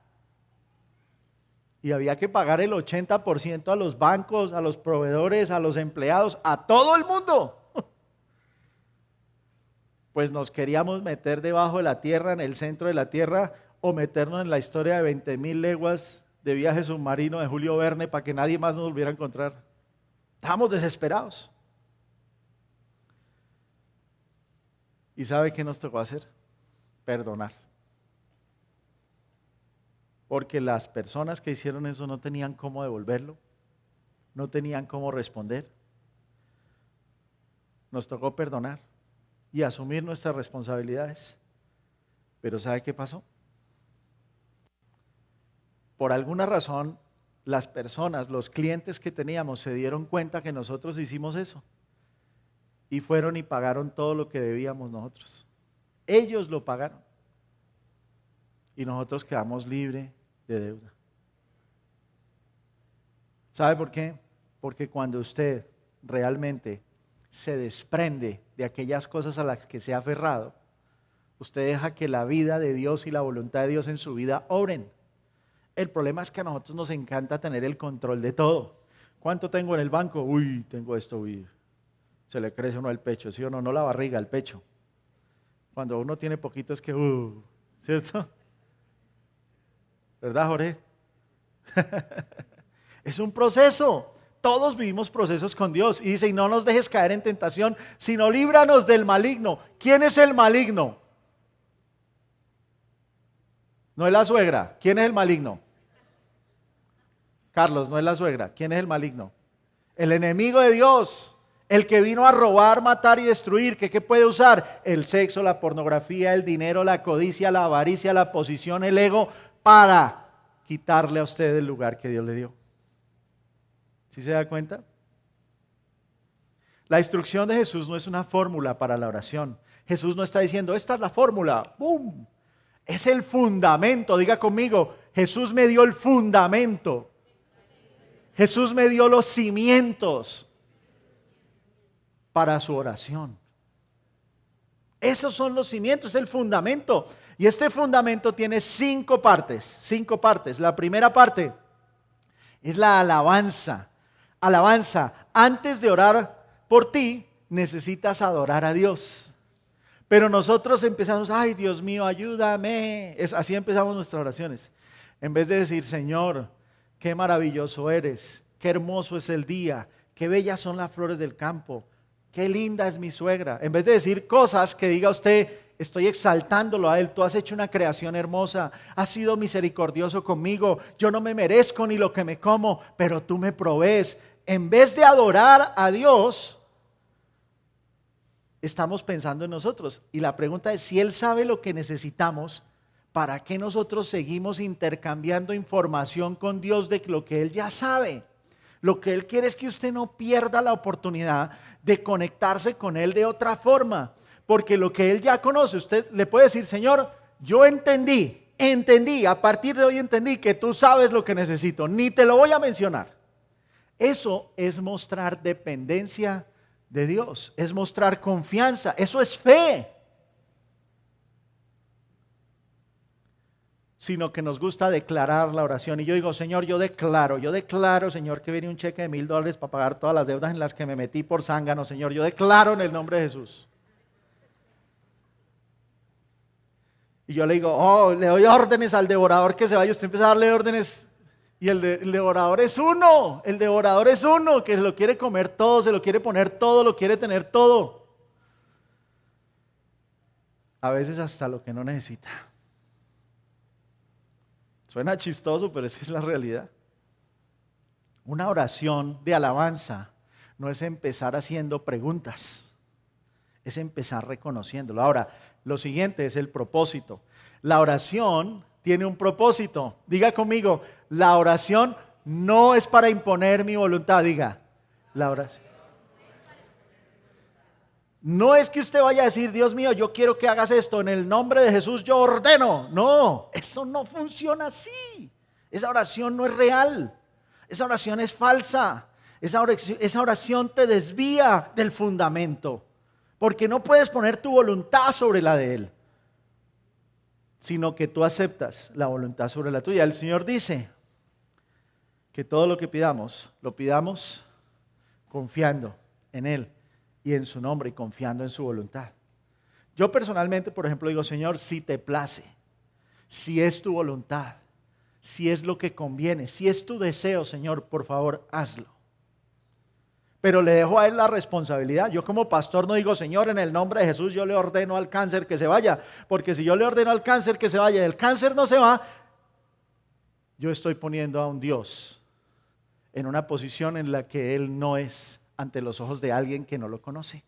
Y había que pagar el 80% a los bancos, a los proveedores, a los empleados, a todo el mundo. Pues nos queríamos meter debajo de la tierra, en el centro de la tierra, o meternos en la historia de 20.000 leguas de viaje submarino de Julio Verne para que nadie más nos volviera a encontrar. Estábamos desesperados. ¿Y sabe qué nos tocó hacer? Perdonar. Porque las personas que hicieron eso no tenían cómo devolverlo, no tenían cómo responder. Nos tocó perdonar y asumir nuestras responsabilidades. Pero ¿sabe qué pasó? Por alguna razón, las personas, los clientes que teníamos se dieron cuenta que nosotros hicimos eso y fueron y pagaron todo lo que debíamos nosotros. Ellos lo pagaron y nosotros quedamos libres de deuda. ¿Sabe por qué? Porque cuando usted realmente se desprende de aquellas cosas a las que se ha aferrado, usted deja que la vida de Dios y la voluntad de Dios en su vida obren. El problema es que a nosotros nos encanta tener el control de todo. ¿Cuánto tengo en el banco? Uy, tengo esto, uy. Se le crece uno el pecho, ¿sí o no? No la barriga, el pecho. Cuando uno tiene poquito es que, ¿cierto? ¿Verdad, Jorge? Es un proceso. Todos vivimos procesos con Dios. Y dice, y no nos dejes caer en tentación, sino líbranos del maligno. ¿Quién es el maligno? No es la suegra. ¿Quién es el maligno? Carlos, no es la suegra. ¿Quién es el maligno? El enemigo de Dios. El que vino a robar, matar y destruir. ¿Qué puede usar? El sexo, la pornografía, el dinero, la codicia, la avaricia, la posición, el ego, para quitarle a usted el lugar que Dios le dio. ¿Sí se da cuenta? La instrucción de Jesús no es una fórmula para la oración. Jesús no está diciendo, esta es la fórmula. ¡Bum! Es el fundamento. Diga conmigo, Jesús me dio el fundamento. Jesús me dio los cimientos para su oración. Esos son los cimientos, es el fundamento. Y este fundamento tiene 5 partes. 5 partes. La primera parte es la alabanza. Alabanza. Antes de orar por ti, necesitas adorar a Dios. Pero nosotros empezamos, ay Dios mío, ayúdame. Así empezamos nuestras oraciones. En vez de decir, Señor, qué maravilloso eres, qué hermoso es el día, qué bellas son las flores del campo, qué linda es mi suegra. En vez de decir cosas que diga usted, estoy exaltándolo a Él, tú has hecho una creación hermosa, has sido misericordioso conmigo, yo no me merezco ni lo que me como, pero tú me provees. En vez de adorar a Dios, estamos pensando en nosotros. Y la pregunta es, si Él sabe lo que necesitamos, ¿para qué nosotros seguimos intercambiando información con Dios de lo que Él ya sabe? Lo que Él quiere es que usted no pierda la oportunidad de conectarse con Él de otra forma. Porque lo que Él ya conoce, usted le puede decir, Señor, yo entendí, a partir de hoy entendí que tú sabes lo que necesito, ni te lo voy a mencionar. Eso es mostrar dependencia de Dios, es mostrar confianza, eso es fe. Sino que nos gusta declarar la oración. Y yo digo, Señor, yo declaro, Señor, que viene un cheque de $1,000 para pagar todas las deudas en las que me metí por zángano, Señor. Yo declaro en el nombre de Jesús. Y yo le digo, le doy órdenes al devorador que se vaya. Usted empieza a darle órdenes. Y el devorador es uno. El devorador es uno que se lo quiere comer todo, se lo quiere poner todo, lo quiere tener todo. A veces hasta lo que no necesita. Suena chistoso, pero es que es la realidad. Una oración de alabanza no es empezar haciendo preguntas, es empezar reconociéndolo. Ahora, lo siguiente es el propósito. La oración tiene un propósito. Diga conmigo, la oración no es para imponer mi voluntad. Diga, la oración. No es que usted vaya a decir, Dios mío, yo quiero que hagas esto, en el nombre de Jesús yo ordeno. No, eso no funciona así. Esa oración no es real. Esa oración es falsa. Esa oración te desvía del fundamento. Porque no puedes poner tu voluntad sobre la de Él, sino que tú aceptas la voluntad sobre la tuya. El Señor dice que todo lo que pidamos, lo pidamos confiando en Él y en su nombre y confiando en su voluntad. Yo personalmente, por ejemplo, digo, Señor, si te place, si es tu voluntad, si es lo que conviene, si es tu deseo, Señor, por favor, hazlo. Pero le dejo a Él la responsabilidad. Yo como pastor no digo, Señor, en el nombre de Jesús yo le ordeno al cáncer que se vaya, porque si yo le ordeno al cáncer que se vaya y el cáncer no se va, yo estoy poniendo a un Dios en una posición en la que Él no es ante los ojos de alguien que no lo conoce.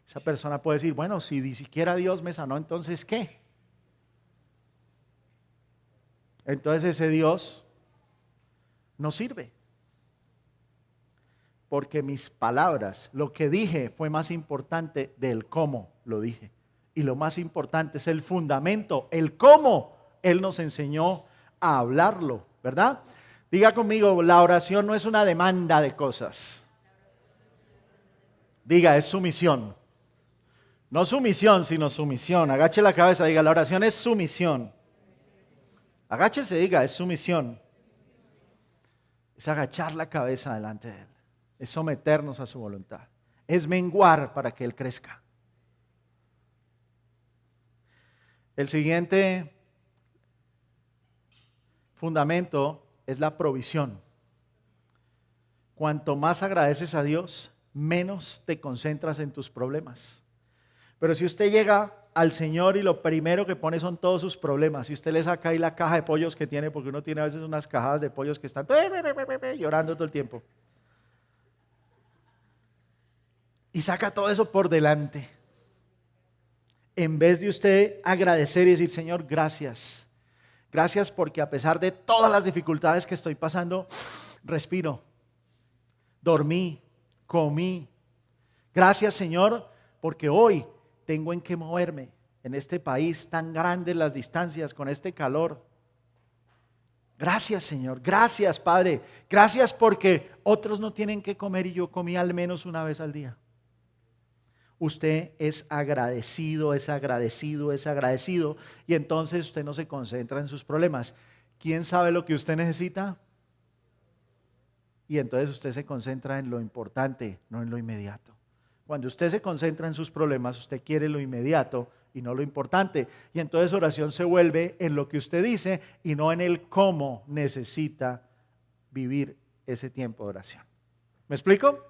Esa persona puede decir, bueno, si ni siquiera Dios me sanó, entonces ¿qué? Entonces ese Dios no sirve. Porque mis palabras, lo que dije fue más importante del cómo lo dije. Y lo más importante es el fundamento, el cómo Él nos enseñó a hablarlo, ¿verdad? Diga conmigo, la oración no es una demanda de cosas. Diga, es sumisión. No sumisión, sino sumisión. Agache la cabeza, diga, la oración es sumisión. Agáchese, diga, es sumisión. Es agachar la cabeza delante de Él. Es someternos a su voluntad. Es menguar para que Él crezca. El siguiente fundamento es la provisión. Cuanto más agradeces a Dios, menos te concentras en tus problemas. Pero si usted llega al Señor y lo primero que pone son todos sus problemas, si usted le saca ahí la caja de pollos que tiene, porque uno tiene a veces unas cajas de pollos que están llorando todo el tiempo, y saca todo eso por delante, en vez de usted agradecer y decir, Señor, gracias. Gracias porque a pesar de todas las dificultades que estoy pasando, respiro, dormí, comí. Gracias, Señor, porque hoy tengo en qué moverme en este país tan grande, las distancias, con este calor. Gracias, Señor. Gracias, Padre. Gracias porque otros no tienen que comer y yo comí al menos una vez al día. Usted es agradecido, es agradecido, es agradecido, y entonces usted no se concentra en sus problemas. ¿Quién sabe lo que usted necesita? Y entonces usted se concentra en lo importante, no en lo inmediato. Cuando usted se concentra en sus problemas, usted quiere lo inmediato y no lo importante. Y entonces oración se vuelve en lo que usted dice y no en el cómo necesita vivir ese tiempo de oración. ¿Me explico?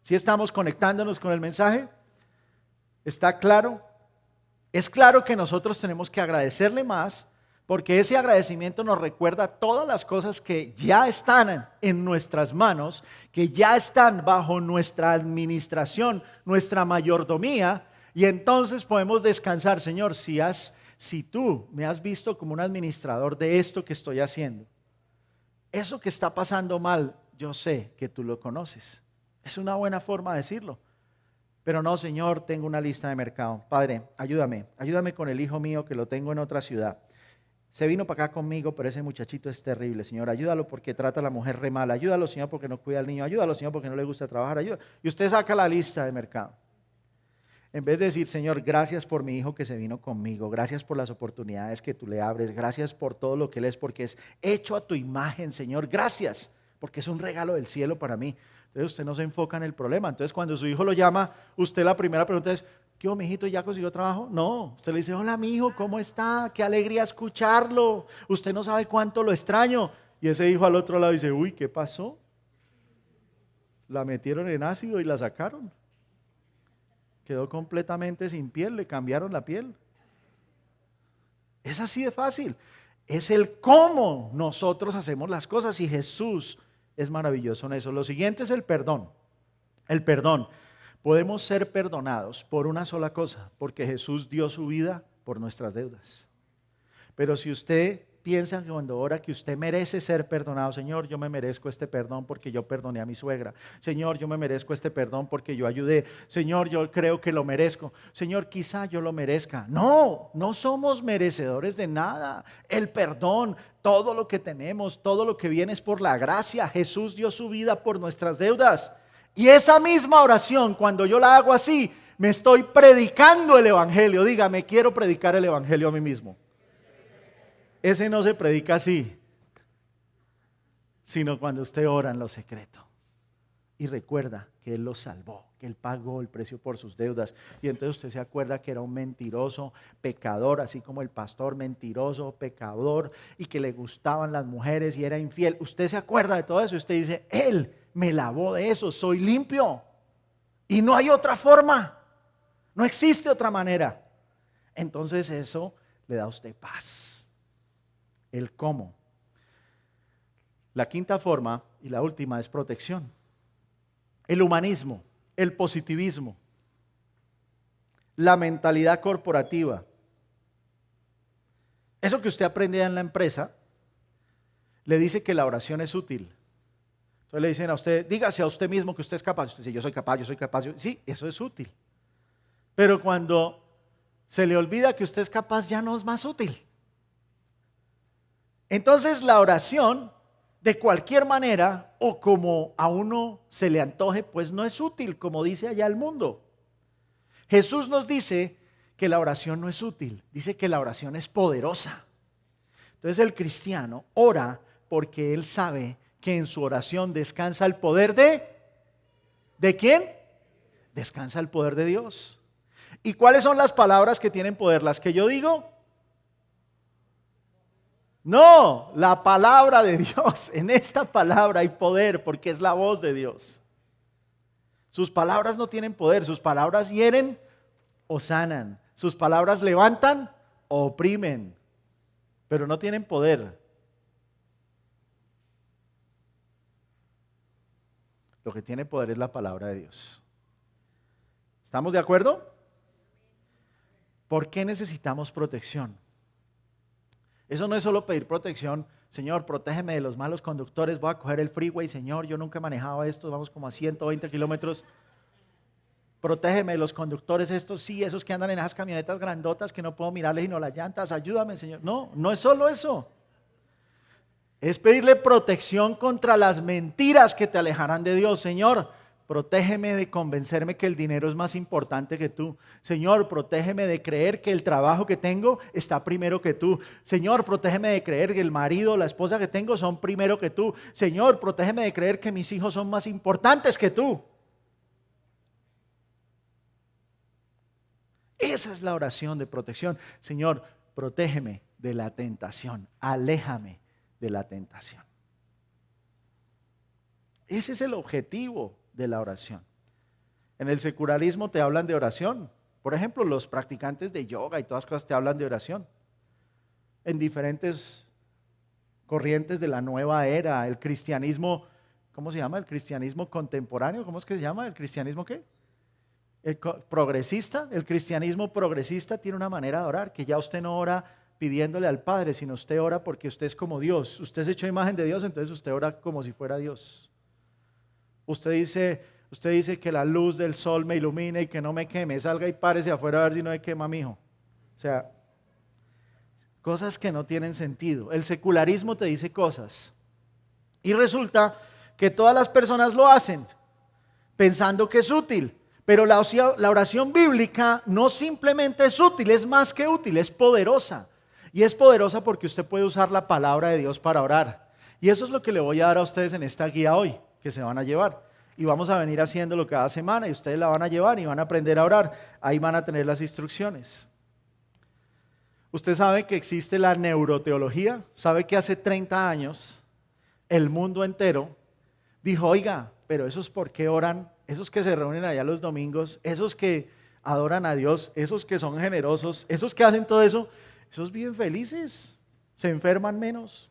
¿Sí estamos conectándonos con el mensaje? ¿Está claro? Es claro que nosotros tenemos que agradecerle más, porque ese agradecimiento nos recuerda todas las cosas que ya están en nuestras manos, que ya están bajo nuestra administración, nuestra mayordomía, y entonces podemos descansar. Señor, si tú me has visto como un administrador de esto que estoy haciendo, eso que está pasando mal, yo sé que tú lo conoces. Es una buena forma de decirlo. Pero no, Señor, tengo una lista de mercado. Padre, ayúdame con el hijo mío que lo tengo en otra ciudad. Se vino para acá conmigo, pero ese muchachito es terrible, Señor. Ayúdalo porque trata a la mujer re mal. Ayúdalo, Señor, porque no cuida al niño. Ayúdalo, Señor, porque no le gusta trabajar. Ayúdalo. Y usted saca la lista de mercado. En vez de decir, Señor, gracias por mi hijo que se vino conmigo. Gracias por las oportunidades que tú le abres. Gracias por todo lo que él es, porque es hecho a tu imagen, Señor. Gracias, porque es un regalo del cielo para mí. Entonces usted no se enfoca en el problema. Entonces cuando su hijo lo llama, usted la primera pregunta es, ¿qué hubo, mijito? ¿Ya consiguió trabajo? No, usted le dice, hola, mijo, ¿cómo está? Qué alegría escucharlo. Usted no sabe cuánto lo extraño. Y ese hijo al otro lado dice, uy, ¿qué pasó? La metieron en ácido y la sacaron. Quedó completamente sin piel, le cambiaron la piel. Es así de fácil. Es el cómo nosotros hacemos las cosas y Jesús es maravilloso en eso. Lo siguiente es el perdón. El perdón. Podemos ser perdonados por una sola cosa, porque Jesús dio su vida por nuestras deudas. Pero si usted piensa que cuando ora que usted merece ser perdonado, Señor, yo me merezco este perdón porque yo perdoné a mi suegra. Señor, yo me merezco este perdón porque yo ayudé. Señor, yo creo que lo merezco. Señor, quizá yo lo merezca. No, no somos merecedores de nada. El perdón, todo lo que tenemos, todo lo que viene es por la gracia. Jesús dio su vida por nuestras deudas. Y esa misma oración, cuando yo la hago así, me estoy predicando el evangelio. Dígame, quiero predicar el evangelio a mí mismo. Ese no se predica así, sino cuando usted ora en lo secreto y recuerda que Él lo salvó, que Él pagó el precio por sus deudas. Y entonces usted se acuerda que era un mentiroso, pecador, así como el pastor, mentiroso, pecador, y que le gustaban las mujeres y era infiel. Usted se acuerda de todo eso y usted dice, Él me lavó de eso, soy limpio. Y no hay otra forma, no existe otra manera. Entonces eso le da a usted paz. El cómo. La quinta forma y la última es protección. El humanismo, el positivismo, la mentalidad corporativa. Eso que usted aprende en la empresa le dice que la oración es útil. Entonces le dicen a usted, dígase a usted mismo que usted es capaz. Usted dice, yo soy capaz. Sí, eso es útil. Pero cuando se le olvida que usted es capaz, ya no es más útil. Entonces la oración, de cualquier manera o como a uno se le antoje, pues no es útil, como dice allá el mundo. Jesús nos dice que la oración no es útil, dice que la oración es poderosa. Entonces el cristiano ora porque él sabe que en su oración descansa el poder ¿de quién? Descansa el poder de Dios. ¿Y cuáles son las palabras que tienen poder? ¿Las que yo digo? No, la palabra de Dios. En esta palabra hay poder porque es la voz de Dios. Sus palabras no tienen poder, sus palabras hieren o sanan, sus palabras levantan o oprimen, pero no tienen poder. Lo que tiene poder es la palabra de Dios. ¿Estamos de acuerdo? ¿Por qué necesitamos protección? Eso no es solo pedir protección. Señor, protégeme de los malos conductores, voy a coger el freeway. Señor, yo nunca he manejado esto, vamos como a 120 kilómetros. Protégeme de los conductores estos, sí, esos que andan en esas camionetas grandotas que no puedo mirarles sino las llantas. Ayúdame, Señor. No, no es solo eso. Es pedirle protección contra las mentiras que te alejarán de Dios. Señor, protégeme de convencerme que el dinero es más importante que tú. Señor, protégeme de creer que el trabajo que tengo está primero que tú. Señor, protégeme de creer que el marido o la esposa que tengo son primero que tú. Señor, protégeme de creer que mis hijos son más importantes que tú. Esa es la oración de protección. Señor, protégeme de la tentación, aléjame de la tentación. Ese es el objetivo de la oración. En el secularismo te hablan de oración. Por ejemplo, los practicantes de yoga y todas cosas te hablan de oración. En diferentes corrientes de la nueva era, el cristianismo, ¿cómo se llama? El cristianismo contemporáneo, ¿cómo es que se llama? ¿El cristianismo qué? Progresista. El cristianismo progresista tiene una manera de orar, que ya usted no ora pidiéndole al Padre, sino usted ora porque usted es como Dios. Usted es hecho a imagen de Dios, entonces usted ora como si fuera Dios. Usted dice que la luz del sol me ilumine y que no me queme, salga y párese afuera a ver si no me quema, mijo. O sea, cosas que no tienen sentido. El secularismo te dice cosas y resulta que todas las personas lo hacen pensando que es útil, pero la oración bíblica no simplemente es útil, es más que útil, es poderosa. Y es poderosa porque usted puede usar la palabra de Dios para orar. Y eso es lo que le voy a dar a ustedes en esta guía hoy, que se van a llevar. Y vamos a venir haciéndolo cada semana y ustedes la van a llevar y van a aprender a orar. Ahí van a tener las instrucciones. Usted sabe que existe la neuroteología. Sabe que hace 30 años el mundo entero dijo, oiga, pero esos por qué oran, esos que se reúnen allá los domingos, esos que adoran a Dios, esos que son generosos, esos que hacen todo eso, esos viven felices, se enferman menos,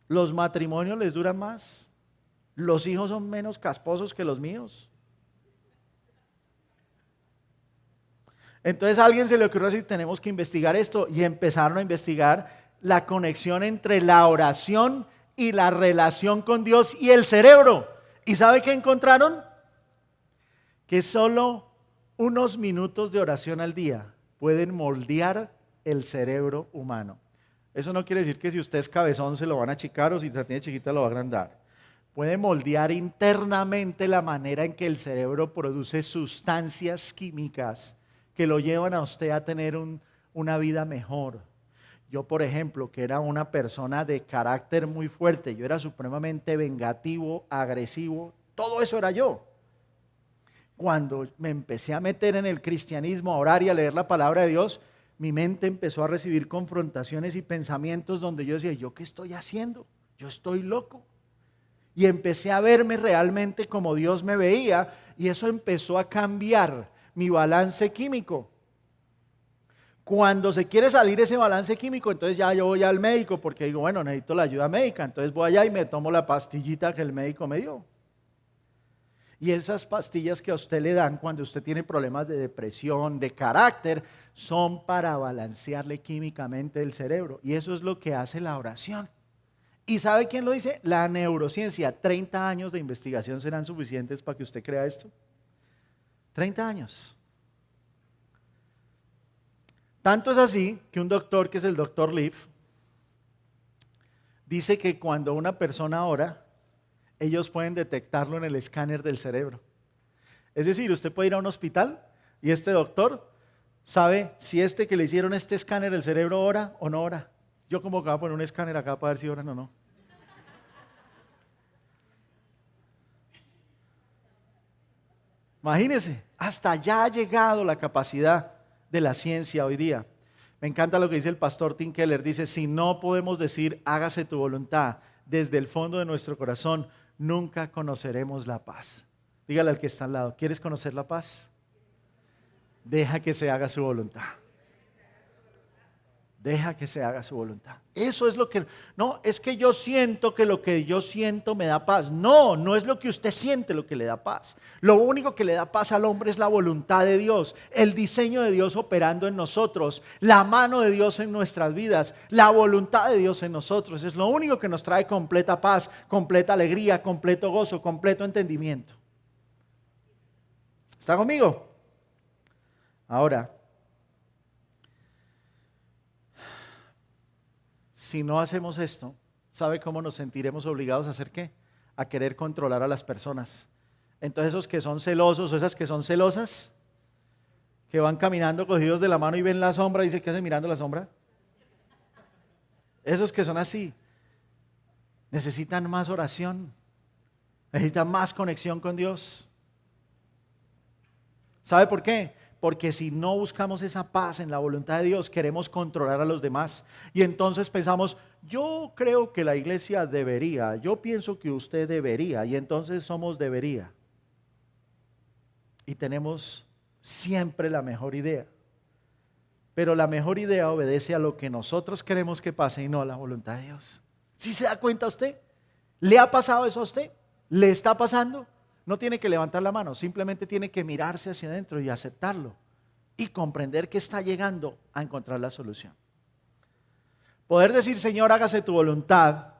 los matrimonios les duran más, los hijos son menos casposos que los míos. Entonces a alguien se le ocurrió decir, tenemos que investigar esto, y empezaron a investigar la conexión entre la oración y la relación con Dios y el cerebro. ¿Y sabe qué encontraron? Que solo unos minutos de oración al día pueden moldear el cerebro humano. Eso no quiere decir que si usted es cabezón se lo van a achicar o si la tiene chiquita lo va a agrandar. Puede moldear internamente la manera en que el cerebro produce sustancias químicas que lo llevan a usted a tener una vida mejor. Yo, por ejemplo, que era una persona de carácter muy fuerte, yo era supremamente vengativo, agresivo, todo eso era yo. Cuando me empecé a meter en el cristianismo, a orar y a leer la palabra de Dios, mi mente empezó a recibir confrontaciones y pensamientos donde yo decía, ¿yo qué estoy haciendo? Yo estoy loco. Y empecé a verme realmente como Dios me veía y eso empezó a cambiar mi balance químico. Cuando se quiere salir ese balance químico, entonces ya yo voy al médico porque digo, bueno, necesito la ayuda médica, entonces voy allá y me tomo la pastillita que el médico me dio. Y esas pastillas que a usted le dan cuando usted tiene problemas de depresión, de carácter, son para balancearle químicamente el cerebro. Y eso es lo que hace la oración. ¿Y sabe quién lo dice? La neurociencia. 30 años de investigación serán suficientes para que usted crea esto. 30 años. Tanto es así que un doctor, que es el doctor Leaf, dice que cuando una persona ora, ellos pueden detectarlo en el escáner del cerebro. Es decir, usted puede ir a un hospital y este doctor sabe si este que le hicieron este escáner del cerebro ora o no ora. Yo como que voy a poner un escáner acá para ver si oran o no. Imagínense, hasta allá ha llegado la capacidad de la ciencia hoy día. Me encanta lo que dice el pastor Tim Keller. Dice, si no podemos decir, hágase tu voluntad desde el fondo de nuestro corazón, nunca conoceremos la paz. Dígale al que está al lado, ¿quieres conocer la paz? Deja que se haga su voluntad. Deja que se haga su voluntad. Eso es lo que, no, es que yo siento que lo que yo siento me da paz. No, no es lo que usted siente lo que le da paz. Lo único que le da paz al hombre es la voluntad de Dios, el diseño de Dios operando en nosotros, la mano de Dios en nuestras vidas, la voluntad de Dios en nosotros. Es lo único que nos trae completa paz, completa alegría, completo gozo, completo entendimiento. ¿Está conmigo? Ahora, si no hacemos esto, ¿sabe cómo nos sentiremos obligados a hacer qué? A querer controlar a las personas. Entonces esos que son celosos o esas que son celosas, que van caminando cogidos de la mano y ven la sombra y dicen, ¿qué hacen mirando la sombra? Esos que son así, necesitan más oración, necesitan más conexión con Dios. ¿Sabe por qué? Porque si no buscamos esa paz en la voluntad de Dios, queremos controlar a los demás. Y entonces pensamos, yo creo que la iglesia debería, yo pienso que usted debería, y entonces somos debería. Y tenemos siempre la mejor idea. Pero la mejor idea obedece a lo que nosotros queremos que pase y no a la voluntad de Dios. ¿Sí se da cuenta usted? ¿Le ha pasado eso a usted? ¿Le está pasando? No tiene que levantar la mano, simplemente tiene que mirarse hacia adentro y aceptarlo y comprender que está llegando a encontrar la solución. Poder decir, Señor, hágase tu voluntad,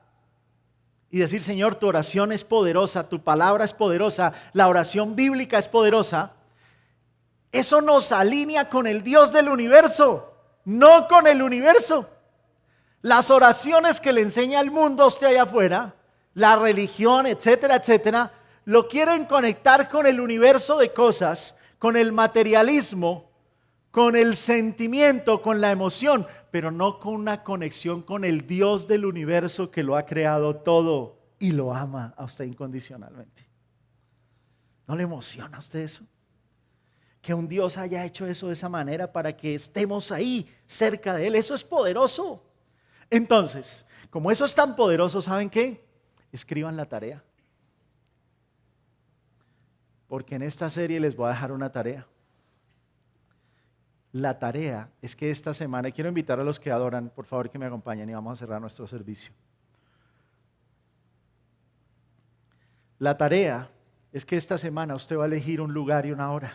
y decir, Señor, tu oración es poderosa, tu palabra es poderosa, la oración bíblica es poderosa. Eso nos alinea con el Dios del universo, no con el universo. Las oraciones que le enseña el mundo a usted allá afuera, la religión, etcétera, etcétera, lo quieren conectar con el universo de cosas, con el materialismo, con el sentimiento, con la emoción, pero no con una conexión con el Dios del universo que lo ha creado todo y lo ama a usted incondicionalmente. ¿No le emociona a usted eso? Que un Dios haya hecho eso de esa manera para que estemos ahí cerca de Él. Eso es poderoso. Entonces, como eso es tan poderoso, ¿saben qué? Escriban la tarea. Porque en esta serie les voy a dejar una tarea. La tarea es que esta semana, y quiero invitar a los que adoran, por favor que me acompañen y vamos a cerrar nuestro servicio. La tarea es que esta semana usted va a elegir un lugar y una hora.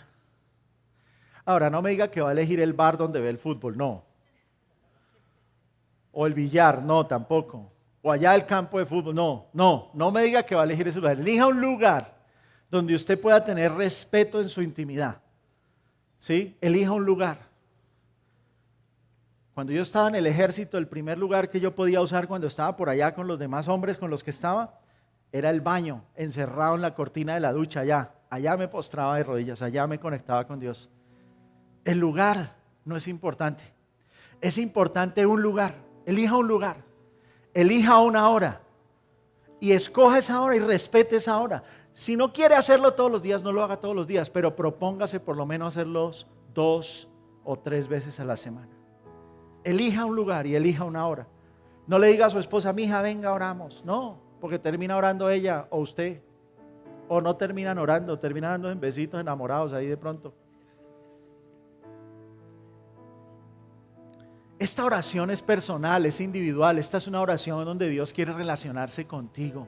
Ahora, no me diga que va a elegir el bar donde ve el fútbol, no. O el billar, no, tampoco. O allá el campo de fútbol, no me diga que va a elegir ese lugar. Elija un lugar donde usted pueda tener respeto en su intimidad. ¿Sí? Elija un lugar. Cuando yo estaba en el ejército, el primer lugar que yo podía usar cuando estaba por allá con los demás hombres con los que estaba, era el baño, encerrado en la cortina de la ducha allá. Allá me postraba de rodillas, allá me conectaba con Dios. El lugar no es importante. Es importante un lugar. Elija un lugar. Elija una hora. Y escoja esa hora y respete esa hora. Si no quiere hacerlo todos los días, no lo haga todos los días, pero propóngase por lo menos hacerlos 2 o 3 veces a la semana. Elija un lugar y elija una hora. No le diga a su esposa, mija, venga, oramos. No, porque termina orando ella o usted. O no terminan orando, terminan dando en besitos enamorados ahí de pronto. Esta oración es personal, es individual. Esta es una oración donde Dios quiere relacionarse contigo.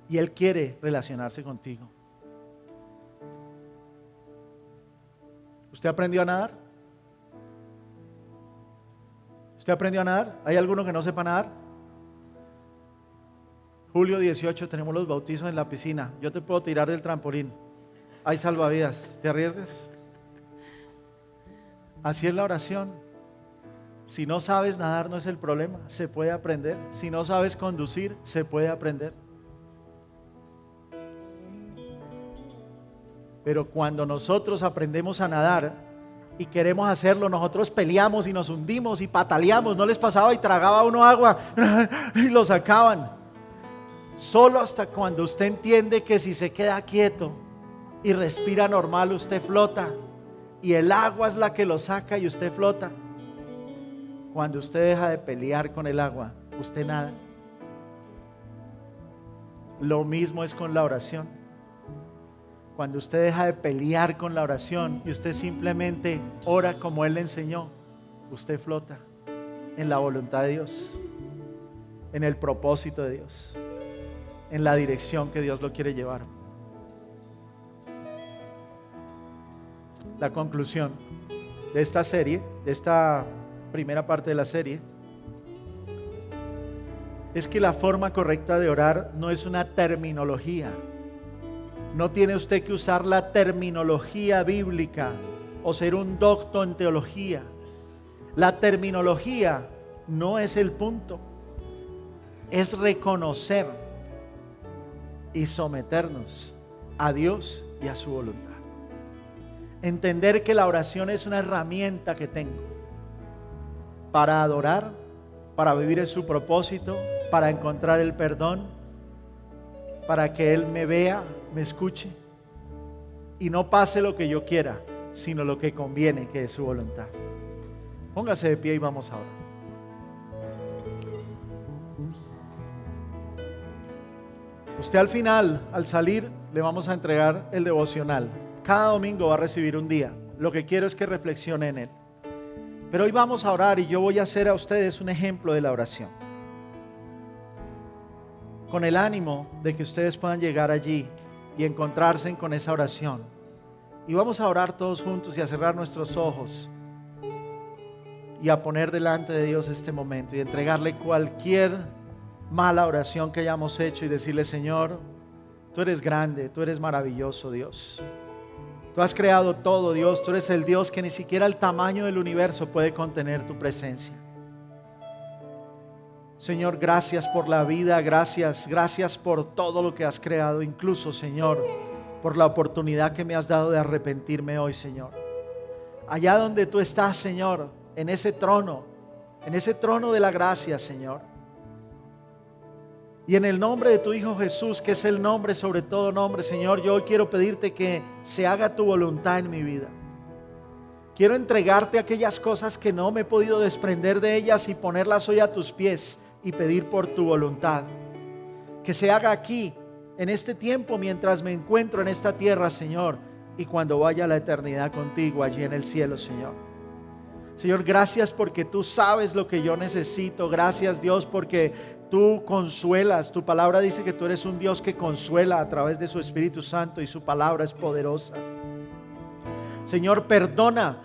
Y Él quiere relacionarse contigo. ¿Usted aprendió a nadar? ¿Usted aprendió a nadar? ¿Hay alguno que no sepa nadar? Julio 18 tenemos los bautizos en la piscina. Yo te puedo tirar del trampolín. Hay salvavidas. ¿Te arriesgas? Así es la oración. Si no sabes nadar no es el problema, se puede aprender. Si no sabes conducir, se puede aprender. Pero cuando nosotros aprendemos a nadar y queremos hacerlo, nosotros peleamos y nos hundimos y pataleamos. ¿No les pasaba? Y tragaba uno agua y lo sacaban. Solo hasta cuando usted entiende que si se queda quieto y respira normal, usted flota. Y el agua es la que lo saca y usted flota. Cuando usted deja de pelear con el agua, usted nada. Lo mismo es con la oración. Cuando usted deja de pelear con la oración y usted simplemente ora como Él le enseñó, usted flota en la voluntad de Dios, en el propósito de Dios, en la dirección que Dios lo quiere llevar. La conclusión de esta serie, de esta primera parte de la serie, es que la forma correcta de orar no es una terminología. No tiene usted que usar la terminología bíblica o ser un doctor en teología. La terminología no es el punto. Es reconocer y someternos a Dios y a su voluntad. Entender que la oración es una herramienta que tengo para adorar, para vivir en su propósito, para encontrar el perdón, para que Él me vea, me escuche, y no pase lo que yo quiera, sino lo que conviene, que es su voluntad. Póngase de pie y vamos a orar. Usted al final, al salir, le vamos a entregar el devocional. Cada domingo va a recibir un día. Lo que quiero es que reflexione en él. Pero hoy vamos a orar y yo voy a hacer a ustedes un ejemplo de la oración, con el ánimo de que ustedes puedan llegar allí y encontrarse con esa oración. Y vamos a orar todos juntos y a cerrar nuestros ojos y a poner delante de Dios este momento y entregarle cualquier mala oración que hayamos hecho y decirle: Señor, tú eres grande, tú eres maravilloso, Dios. Tú has creado todo, Dios. Tú eres el Dios que ni siquiera el tamaño del universo puede contener tu presencia. Señor, gracias por la vida, gracias por todo lo que has creado. Incluso, Señor, por la oportunidad que me has dado de arrepentirme hoy, Señor. Allá donde tú estás, Señor, en ese trono de la gracia, Señor. Y en el nombre de tu Hijo Jesús, que es el nombre sobre todo nombre, Señor, yo hoy quiero pedirte que se haga tu voluntad en mi vida. Quiero entregarte aquellas cosas que no me he podido desprender de ellas y ponerlas hoy a tus pies y pedir por tu voluntad. Que se haga aquí, en este tiempo, mientras me encuentro en esta tierra, Señor, y cuando vaya a la eternidad contigo allí en el cielo, Señor. Señor, gracias porque tú sabes lo que yo necesito. Gracias, Dios, porque tú consuelas. Tu palabra dice que tú eres un Dios que consuela a través de su Espíritu Santo y su palabra es poderosa. Señor, perdona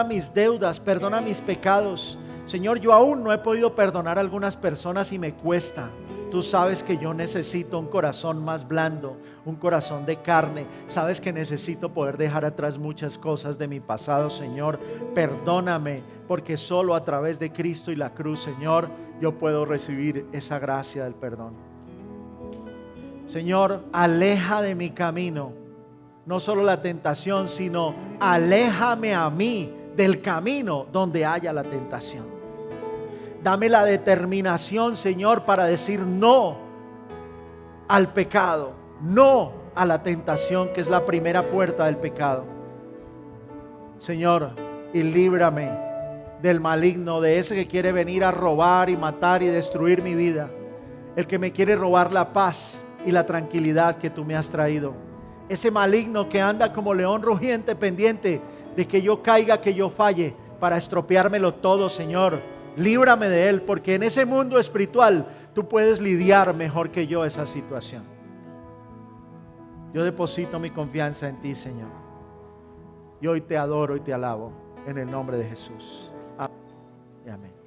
mis deudas, perdona mis pecados. Señor, yo aún no he podido perdonar a algunas personas y me cuesta. Tú sabes que yo necesito un corazón más blando, un corazón de carne. Sabes que necesito poder dejar atrás muchas cosas de mi pasado, Señor. Perdóname, porque solo a través de Cristo y la cruz, Señor, yo puedo recibir esa gracia del perdón. Señor, aleja de mi camino no solo la tentación, sino aléjame a mí del camino donde haya la tentación. Dame la determinación, Señor, para decir no al pecado, no a la tentación, que es la primera puerta del pecado. Señor, y líbrame del maligno, de ese que quiere venir a robar y matar y destruir mi vida, el que me quiere robar la paz y la tranquilidad que tú me has traído. Ese maligno que anda como león rugiente, pendiente de que yo caiga, que yo falle, para estropeármelo todo, Señor. Líbrame de él, porque en ese mundo espiritual tú puedes lidiar mejor que yo esa situación. Yo deposito mi confianza en ti, Señor. Y hoy te adoro y te alabo en el nombre de Jesús. Amén y amén.